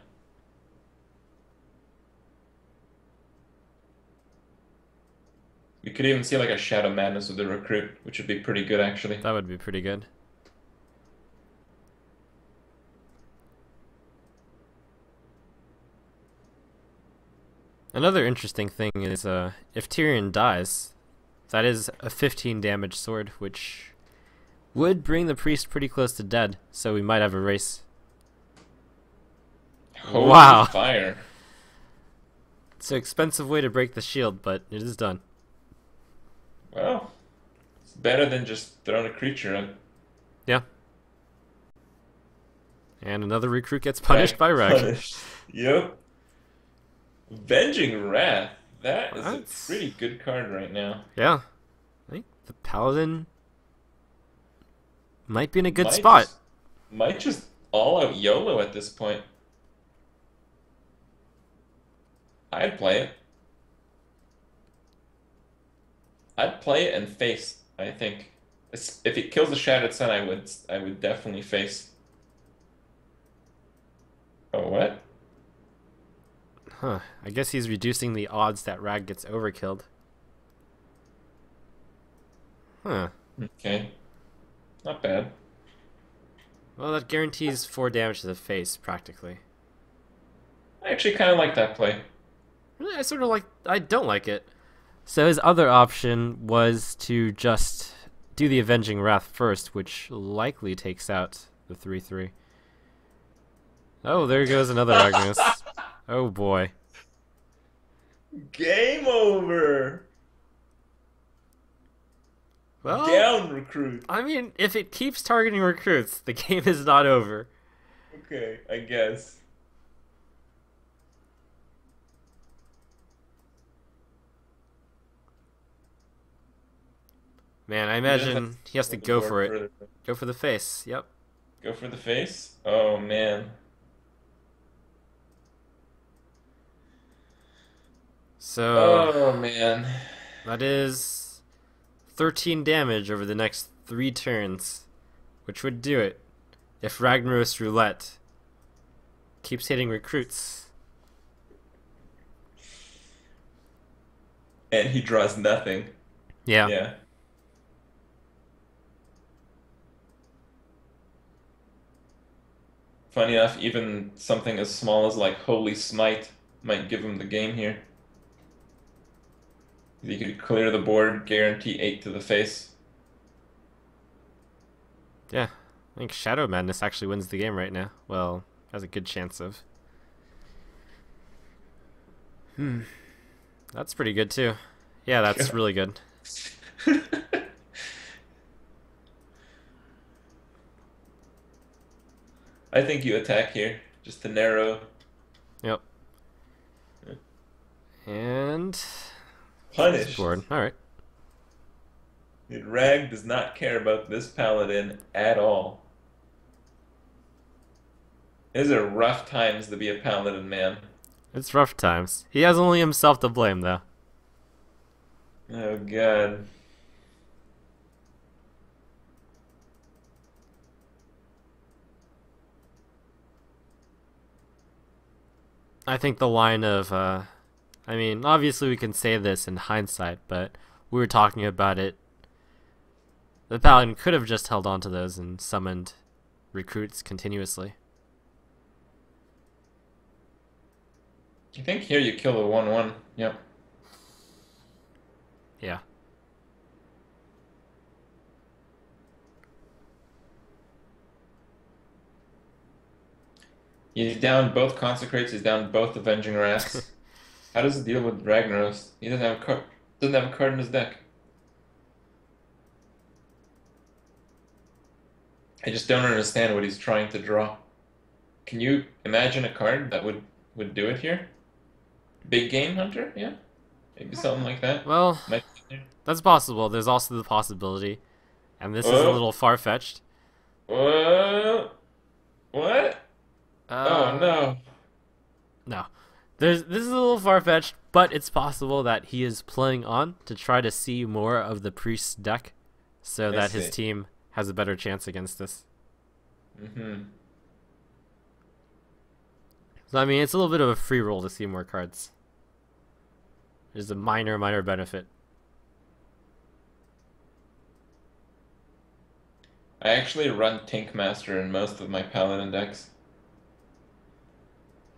A: We could even see like a Shadow Madness with the recruit, which would be pretty good actually.
B: That would be pretty good. Another interesting thing is if Tyrion dies, that is a 15 damage sword, which would bring the priest pretty close to dead, so we might have a race.
A: Holy
B: Wow.
A: fire.
B: It's an expensive way to break the shield, but it is done.
A: Well, it's better than just throwing a creature in.
B: Yeah. And another recruit gets punished by Rag.
A: Punished. Yep. Venging Wrath. That is
B: That's-
A: a pretty good card right now.
B: Yeah. I think the Paladin might be in a good spot.
A: Might just all out YOLO at this point. I'd play it. I'd play it and face, I think. If it kills the Shattered Sun, I would definitely face. Oh, what?
B: Huh. I guess he's reducing the odds that Rag gets overkilled. Huh.
A: Okay. Not bad.
B: Well, that guarantees 4 damage to the face, practically.
A: I actually kind of like that play.
B: Really, I don't like it. So his other option was to just do the Avenging Wrath first, which likely takes out the 3/3. Oh, there goes another Agnes. Oh boy.
A: Game over!
B: Well,
A: Down, recruit.
B: I mean, if it keeps targeting recruits, the game is not over.
A: Okay, I guess.
B: Man, I imagine he has to go for it.
A: Further.
B: Go for the face. Yep.
A: Go for the face? Oh, man.
B: So
A: Oh, man.
B: that is 13 damage over the next 3 turns, which would do it if Ragnaros Roulette keeps hitting recruits.
A: And he draws nothing.
B: Yeah.
A: Yeah. Funny enough, even something as small as like Holy Smite might give him the game here. He could clear the board, guarantee 8 to the face.
B: Yeah. I think Shadow Madness actually wins the game right now. Well, has a good chance of. That's pretty good too. Yeah, that's really good.
A: I think you attack here, just to narrow.
B: Yep. And
A: Punished.
B: board. All right.
A: Dude, Rag does not care about this paladin at all. These are rough times to be a paladin, man.
B: It's rough times. He has only himself to blame, though.
A: Oh, God.
B: I think the line of, I mean, obviously we can say this in hindsight, but we were talking about it. The Paladin could have just held on to those and summoned recruits continuously.
A: I think here you kill a 1/1. Yep.
B: Yeah.
A: He's down both Consecrates, he's down both Avenging Wraths. How does he deal with Ragnaros? He doesn't have a card in his deck. I just don't understand what he's trying to draw. Can you imagine a card that would do it here? Big Game Hunter? Yeah. Maybe something like that.
B: Well,
A: Might be there.
B: that's possible. There's also the possibility, and this is a
A: Oh,
B: little far-fetched.
A: what? Oh no.
B: No. This is a little far-fetched, but it's possible that he is playing on to try to see more of the priest's deck so
A: I
B: that his
A: see.
B: team has a better chance against this.
A: Mm-hmm.
B: So, I mean, it's a little bit of a free roll to see more cards. There's a minor benefit.
A: I actually run Tinkmaster in most of my Paladin decks.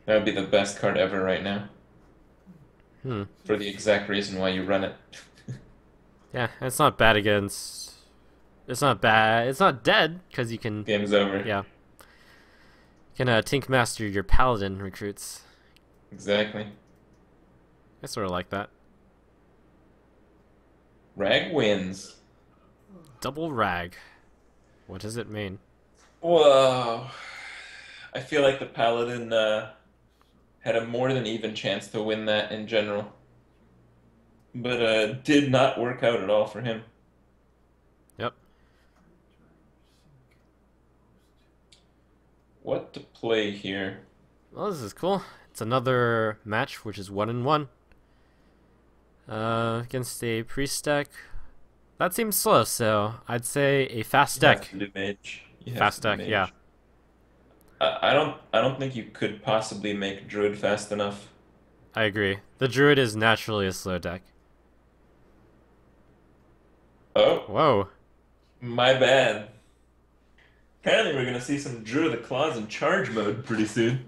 A: That would be the best card ever right now. For the exact reason why you run it.
B: Yeah, it's not bad against... It's not bad. It's not dead, because you can...
A: Game's over.
B: Yeah. You can Tinkmaster your Paladin recruits.
A: Exactly.
B: I sort of like that.
A: Rag wins.
B: Double Rag. What does it mean?
A: Whoa. I feel like the Paladin had a more than even chance to win that in general. But did not work out at all for him.
B: Yep.
A: What to play here?
B: Well, this is cool. It's another match, which is 1-1. Against a priest deck. That seems slow, so I'd say a fast
A: You have
B: deck.
A: to do mage. You have
B: Fast
A: to do
B: deck,
A: mage.
B: yeah.
A: I don't think you could possibly make Druid fast enough.
B: I agree. The Druid is naturally a slow deck.
A: Oh,
B: Whoa.
A: my bad. Apparently we're gonna see some Druid of the Claws in charge mode pretty soon.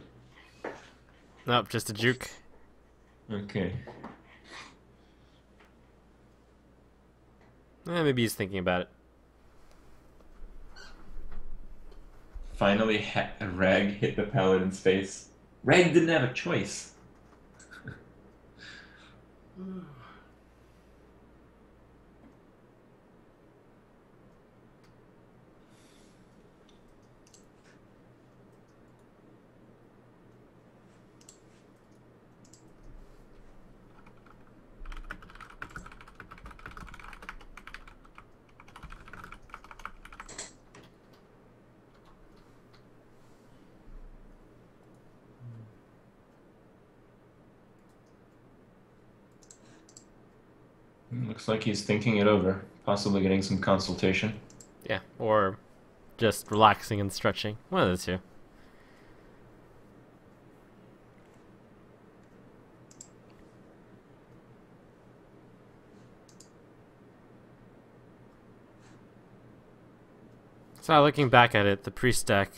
B: Nope, just a juke.
A: Okay.
B: Maybe he's thinking about it.
A: Finally, Rag hit the Paladin's face. Rag didn't have a choice. Looks like he's thinking it over, possibly getting some consultation.
B: Yeah, or just relaxing and stretching. One of the two. So looking back at it, the priest deck,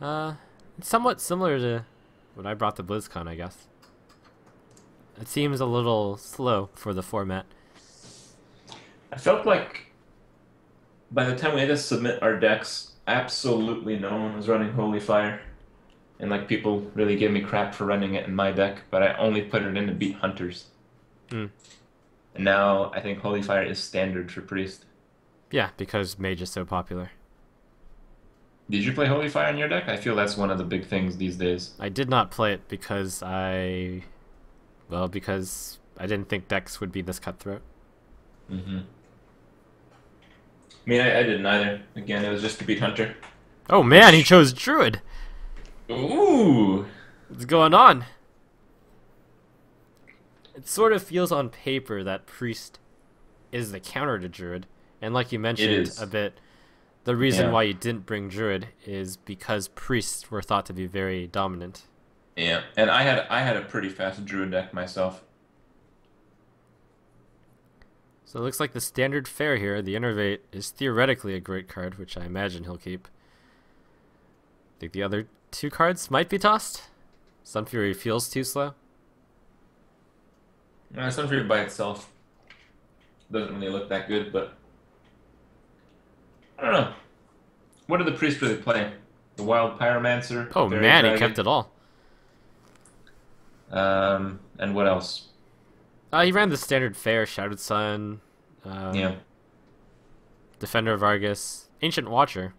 B: it's somewhat similar to what I brought to BlizzCon, I guess. It seems a little slow for the format.
A: I felt like by the time we had to submit our decks, absolutely no one was running Holy Fire. And like people really gave me crap for running it in my deck, but I only put it in to beat Hunters.
B: Mm.
A: And now I think Holy Fire is standard for Priest.
B: Yeah, because Mage is so popular.
A: Did you play Holy Fire in your deck? I feel that's one of the big things these days.
B: I did not play it because because I didn't think decks would be this cutthroat.
A: Mm-hmm. I mean, I didn't either. Again, it was just to beat Hunter.
B: Oh man, he chose Druid!
A: Ooh!
B: What's going on? It sort of feels on paper that Priest is the counter to Druid. And like you mentioned a bit, the reason why you didn't bring Druid is because Priests were thought to be very dominant.
A: Yeah, and I had a pretty fast Druid deck myself.
B: So it looks like the standard fare here, the Innervate, is theoretically a great card, which I imagine he'll keep. I think the other two cards might be tossed. Sunfury feels too slow.
A: Sunfury by itself Doesn't really look that good, but I don't know. What did the priest really play? The Wild Pyromancer,
B: Oh
A: Fairy
B: man, he
A: Dragon,
B: kept it all.
A: and what else?
B: He ran the standard fare, Shouted Sun,
A: Yeah.
B: Defender of Argus, Ancient Watcher,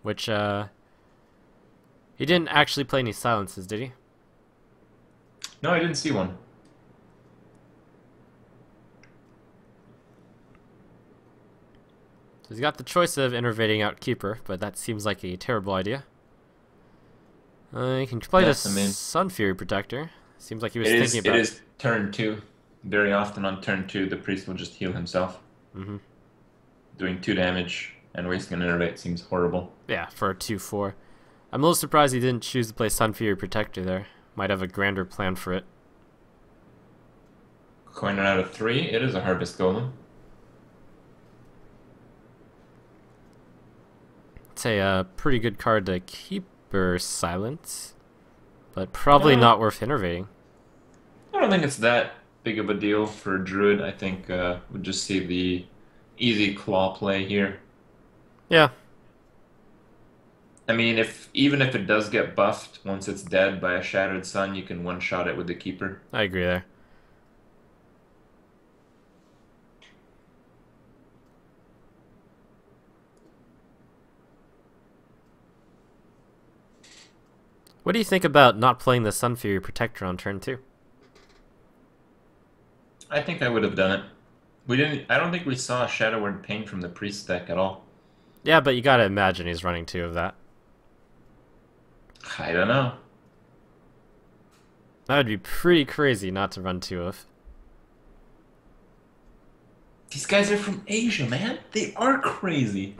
B: which he didn't actually play any silences, did he?
A: No, I didn't see one.
B: So he's got the choice of innervating out Keeper, but that seems like a terrible idea. He can play the Sun Fury Protector. Seems like he was thinking about.
A: It is turn 2. Very often on turn 2, the priest will just heal himself.
B: Mm-hmm.
A: Doing 2 damage and wasting an innervate seems horrible.
B: Yeah, for a 2/4. I'm a little surprised he didn't choose to play Sun Fury Protector there. Might have a grander plan for it.
A: Coiner out of 3, it is a Harvest Golem.
B: It's a pretty good card to Keeper Silence, but probably not worth innervating.
A: I don't think it's that big of a deal for Druid. I think we'll just see the easy claw play here.
B: Yeah.
A: I mean, even if it does get buffed once it's dead by a Shattered Sun, you can one-shot it with the Keeper.
B: I agree there. What do you think about not playing the Sun Fury Protector on turn 2?
A: I think I would have done it. We didn't. I don't think we saw Shadow Word Pain from the Priest deck at all.
B: Yeah, but you gotta imagine he's running 2 of that.
A: I don't know.
B: That would be pretty crazy not to run 2 of.
A: These guys are from Asia, man. They are crazy.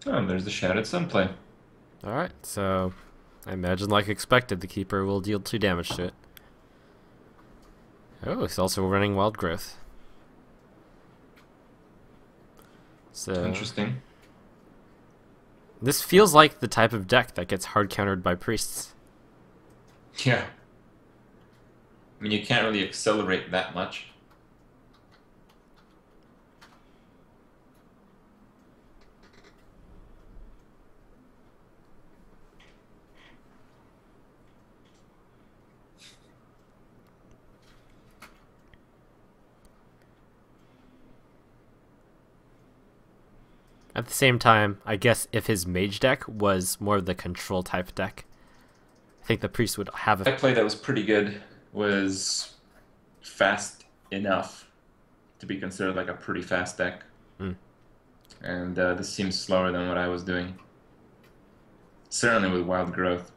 A: Oh, there's the Shattered Sun play.
B: Alright, so I imagine, like expected, the Keeper will deal 2 damage to it. Oh, he's also running Wild Growth. So
A: Interesting.
B: this feels like the type of deck that gets hard countered by priests.
A: Yeah. I mean, you can't really accelerate that much.
B: At the same time, I guess if his mage deck was more of the control type deck, I think the priest would have a
A: That play that was pretty good was fast enough to be considered like a pretty fast deck.
B: Mm.
A: And this seems slower than what I was doing. Certainly with Wild Growth.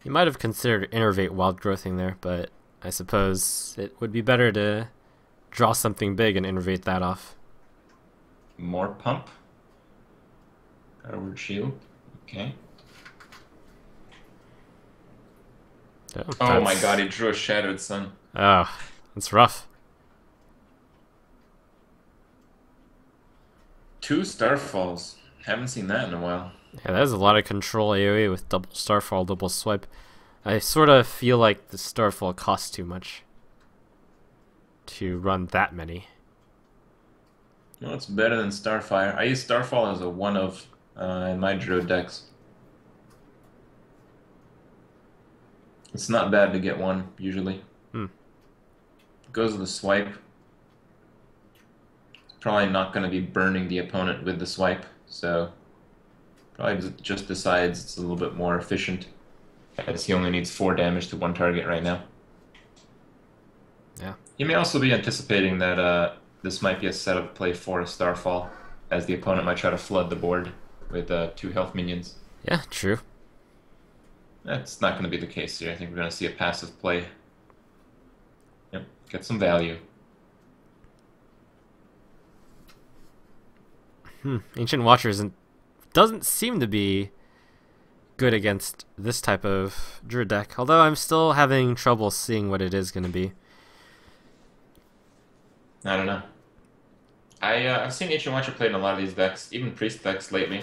B: You might have considered Innervate Wild Growthing there, but I suppose it would be better to draw something big and Innervate that off.
A: More pump. Outward Shield. Okay. Oh my god, he drew a Shattered Sun.
B: Oh, that's rough.
A: 2 Starfalls. Haven't seen that in a while.
B: Yeah, that is a lot of control AoE with double Starfall, double Swipe. I sort of feel like the Starfall costs too much to run that many.
A: Well, it's better than Starfire. I use Starfall as a 1-of in my Druid decks. It's not bad to get 1, usually. Goes with the Swipe. Probably not going to be burning the opponent with the Swipe, so probably just decides it's a little bit more efficient, as he only needs 4 damage to 1 target right now.
B: Yeah.
A: He may also be anticipating that this might be a setup play for a Starfall, as the opponent might try to flood the board with 2 health minions.
B: Yeah, true.
A: That's not going to be the case here. I think we're going to see a passive play. Yep, get some value.
B: Ancient Watcher doesn't seem to be good against this type of Druid deck, although I'm still having trouble seeing what it is going to be.
A: I don't know. I've seen Ancient Watcher played in a lot of these decks, even Priest decks lately.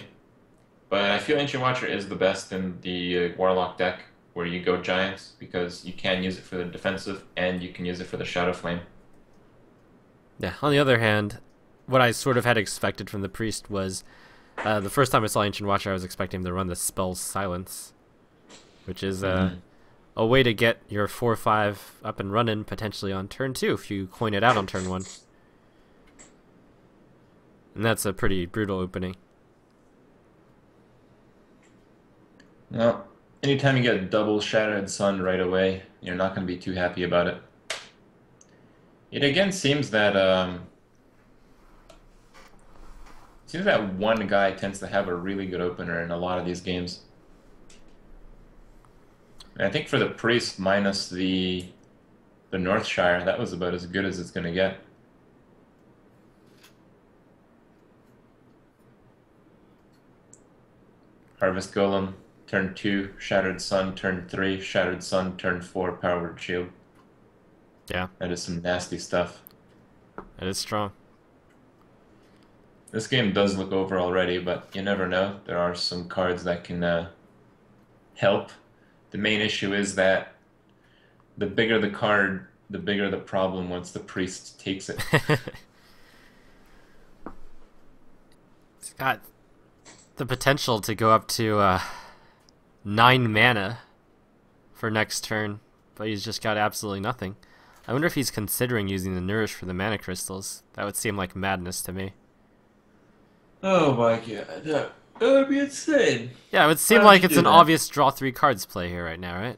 A: But I feel Ancient Watcher is the best in the Warlock deck, where you go Giants, because you can use it for the defensive, and you can use it for the Shadow Flame.
B: Yeah. On the other hand, what I sort of had expected from the Priest was the first time I saw Ancient Watcher, I was expecting him to run the spell Silence, which is a way to get your 4/5 up and running potentially on turn 2 if you coin it out on turn 1. And that's a pretty brutal opening.
A: Well, anytime you get a double Shattered Sun right away, you're not going to be too happy about it. It again seems that one guy tends to have a really good opener in a lot of these games. And I think for the Priest minus the Northshire, that was about as good as it's going to get. Harvest Golem, turn 2, Shattered Sun, turn 3, Shattered Sun, turn 4, Powered Shield.
B: Yeah.
A: That is some nasty stuff.
B: It is strong.
A: This game does look over already, but you never know. There are some cards that can help. The main issue is that the bigger the card, the bigger the problem once the Priest takes it.
B: It's got the potential to go up to 9 mana for next turn, but he's just got absolutely nothing. I wonder if he's considering using the Nourish for the mana crystals. That would seem like madness to me.
A: Oh my god, that would be insane.
B: Yeah, it would seem like it's an obvious draw 3 cards play here right now, right?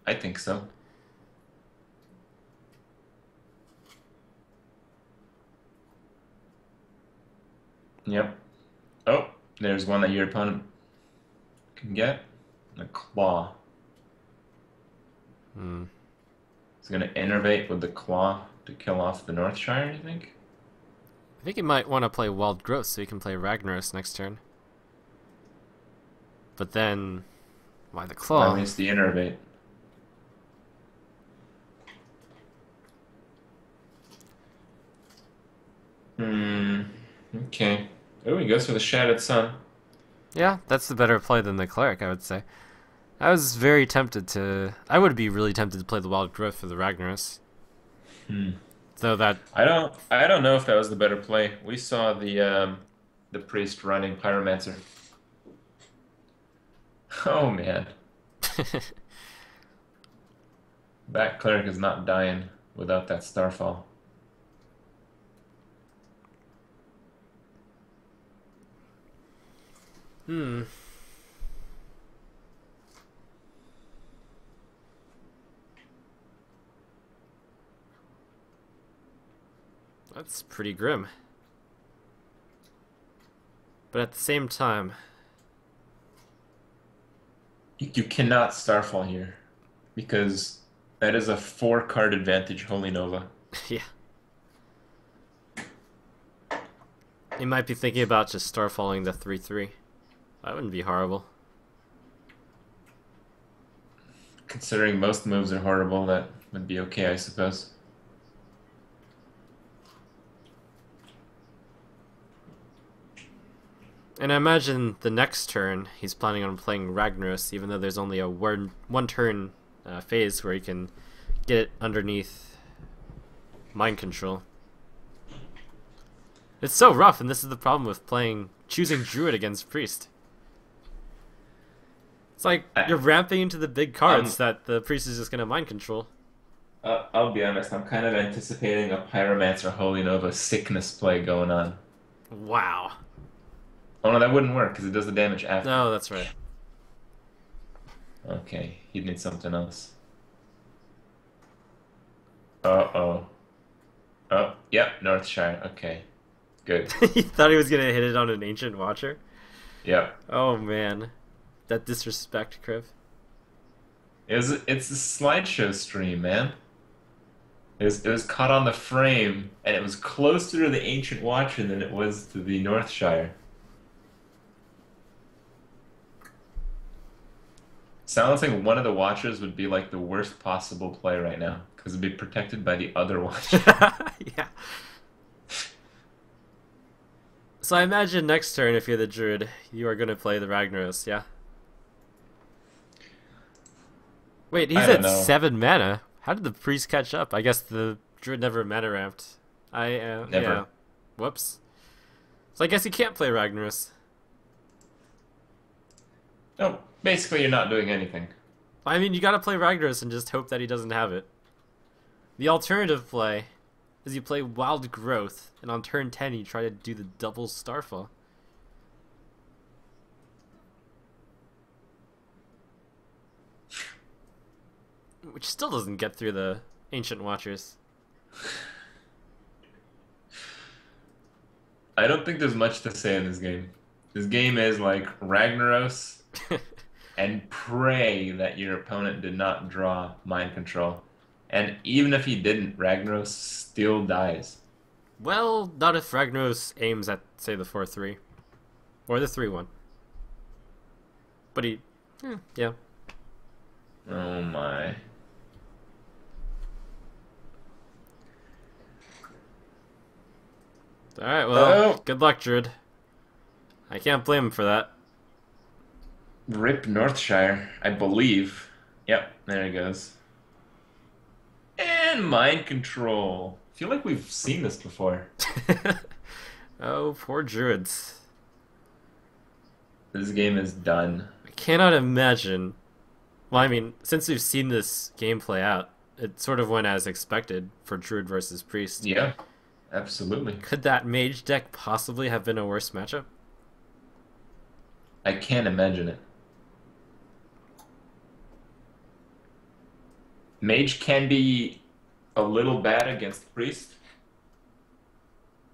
A: I think so. Yep. Oh, there's one that your opponent can get. A Claw. He's going to innervate with the Claw to kill off the Northshire, you think?
B: I think he might want to play Wild Growth so he can play Ragnaros next turn. But then, why the Claw?
A: That means the innervate. Okay. Oh, he goes for the Shattered Sun.
B: Yeah, that's the better play than the Cleric, I would say. I was very tempted to... I would be really tempted to play the Wild Growth for the Ragnaros. Though that...
A: I don't know if that was the better play. We saw the Priest running Pyromancer. Oh, man. That Cleric is not dying without that Starfall.
B: That's pretty grim. But at the same time...
A: You cannot Starfall here, because that is a 4-card advantage Holy Nova.
B: Yeah. You might be thinking about just Starfalling the 3/3. That wouldn't be horrible.
A: Considering most moves are horrible, that would be okay, I suppose.
B: And I imagine the next turn he's planning on playing Ragnaros, even though there's only a one turn phase where he can get it underneath Mind Control. It's so rough, and this is the problem with choosing Druid against Priest. It's like you're ramping into the big cards that the Priest is just going to Mind Control.
A: I'll be honest, I'm kind of anticipating a Pyromancer Holy Nova sickness play going on.
B: Wow.
A: Oh no, that wouldn't work because it does the damage after.
B: No, that's right.
A: Okay, he'd need something else. Uh-oh. Oh, yep, Northshire. Okay, good.
B: He thought he was going to hit it on an Ancient Watcher?
A: Yep.
B: Oh, man. That disrespect, Kriv.
A: It's a slideshow stream, man. It was caught on the frame, and it was closer to the Ancient Watcher than it was to the Northshire. Sounds like one of the Watchers would be like the worst possible play right now, because it'd be protected by the other Watcher.
B: Yeah. So I imagine next turn, if you're the Druid, you are going to play the Ragnaros, yeah? Wait, he's
A: I don't
B: at
A: know.
B: 7 mana. How did the Priest catch up? I guess the Druid never mana ramped. Yeah.
A: Never.
B: Whoops. So I guess he can't play Ragnaros.
A: No, basically you're not doing anything.
B: I mean, you gotta play Ragnaros and just hope that he doesn't have it. The alternative play is you play Wild Growth, and on turn 10 you try to do the double Starfall. Which still doesn't get through the Ancient Watchers.
A: I don't think there's much to say in this game. This game is like Ragnaros and pray that your opponent did not draw Mind Control. And even if he didn't, Ragnaros still dies.
B: Well, not if Ragnaros aims at, say, the 4-3. Or the 3-1. But yeah.
A: Oh my.
B: Alright, well,
A: Oh!
B: good luck, Druid. I can't blame him for that.
A: Rip Northshire, I believe. Yep, there he goes. And Mind Control. I feel like we've seen this before.
B: Oh, poor Druids.
A: This game is done.
B: I cannot imagine. Well, I mean, since we've seen this game play out, it sort of went as expected for Druid versus Priest.
A: Yeah, absolutely.
B: Could that Mage deck possibly have been a worse matchup?
A: I can't imagine it. Mage can be a little bad against Priest,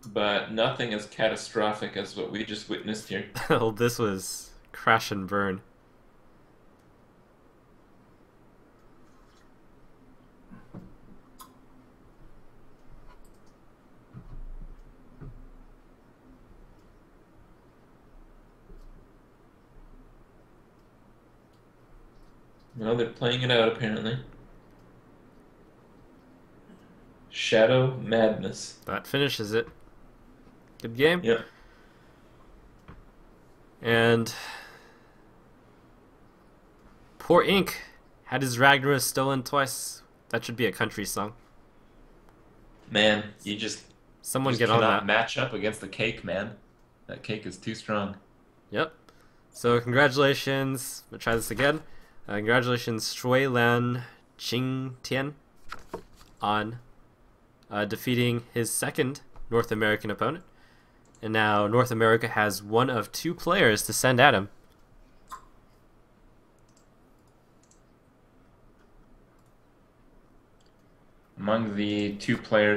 A: but nothing as catastrophic as what we just witnessed here.
B: Well, this was crash and burn.
A: Well, they're playing it out apparently. Shadow Madness.
B: That finishes it. Good game.
A: Yep.
B: And poor Ink had his Ragnaros stolen twice. That should be a country song.
A: Man, you just
B: Someone
A: just
B: get on
A: cannot
B: that.
A: match up against the cake, man. That cake is too strong.
B: Yep. So congratulations. We'll try this again. Congratulations, Lan Tian on defeating his second North American opponent. And now North America has one of 2 players to send at him.
A: Among the 2 players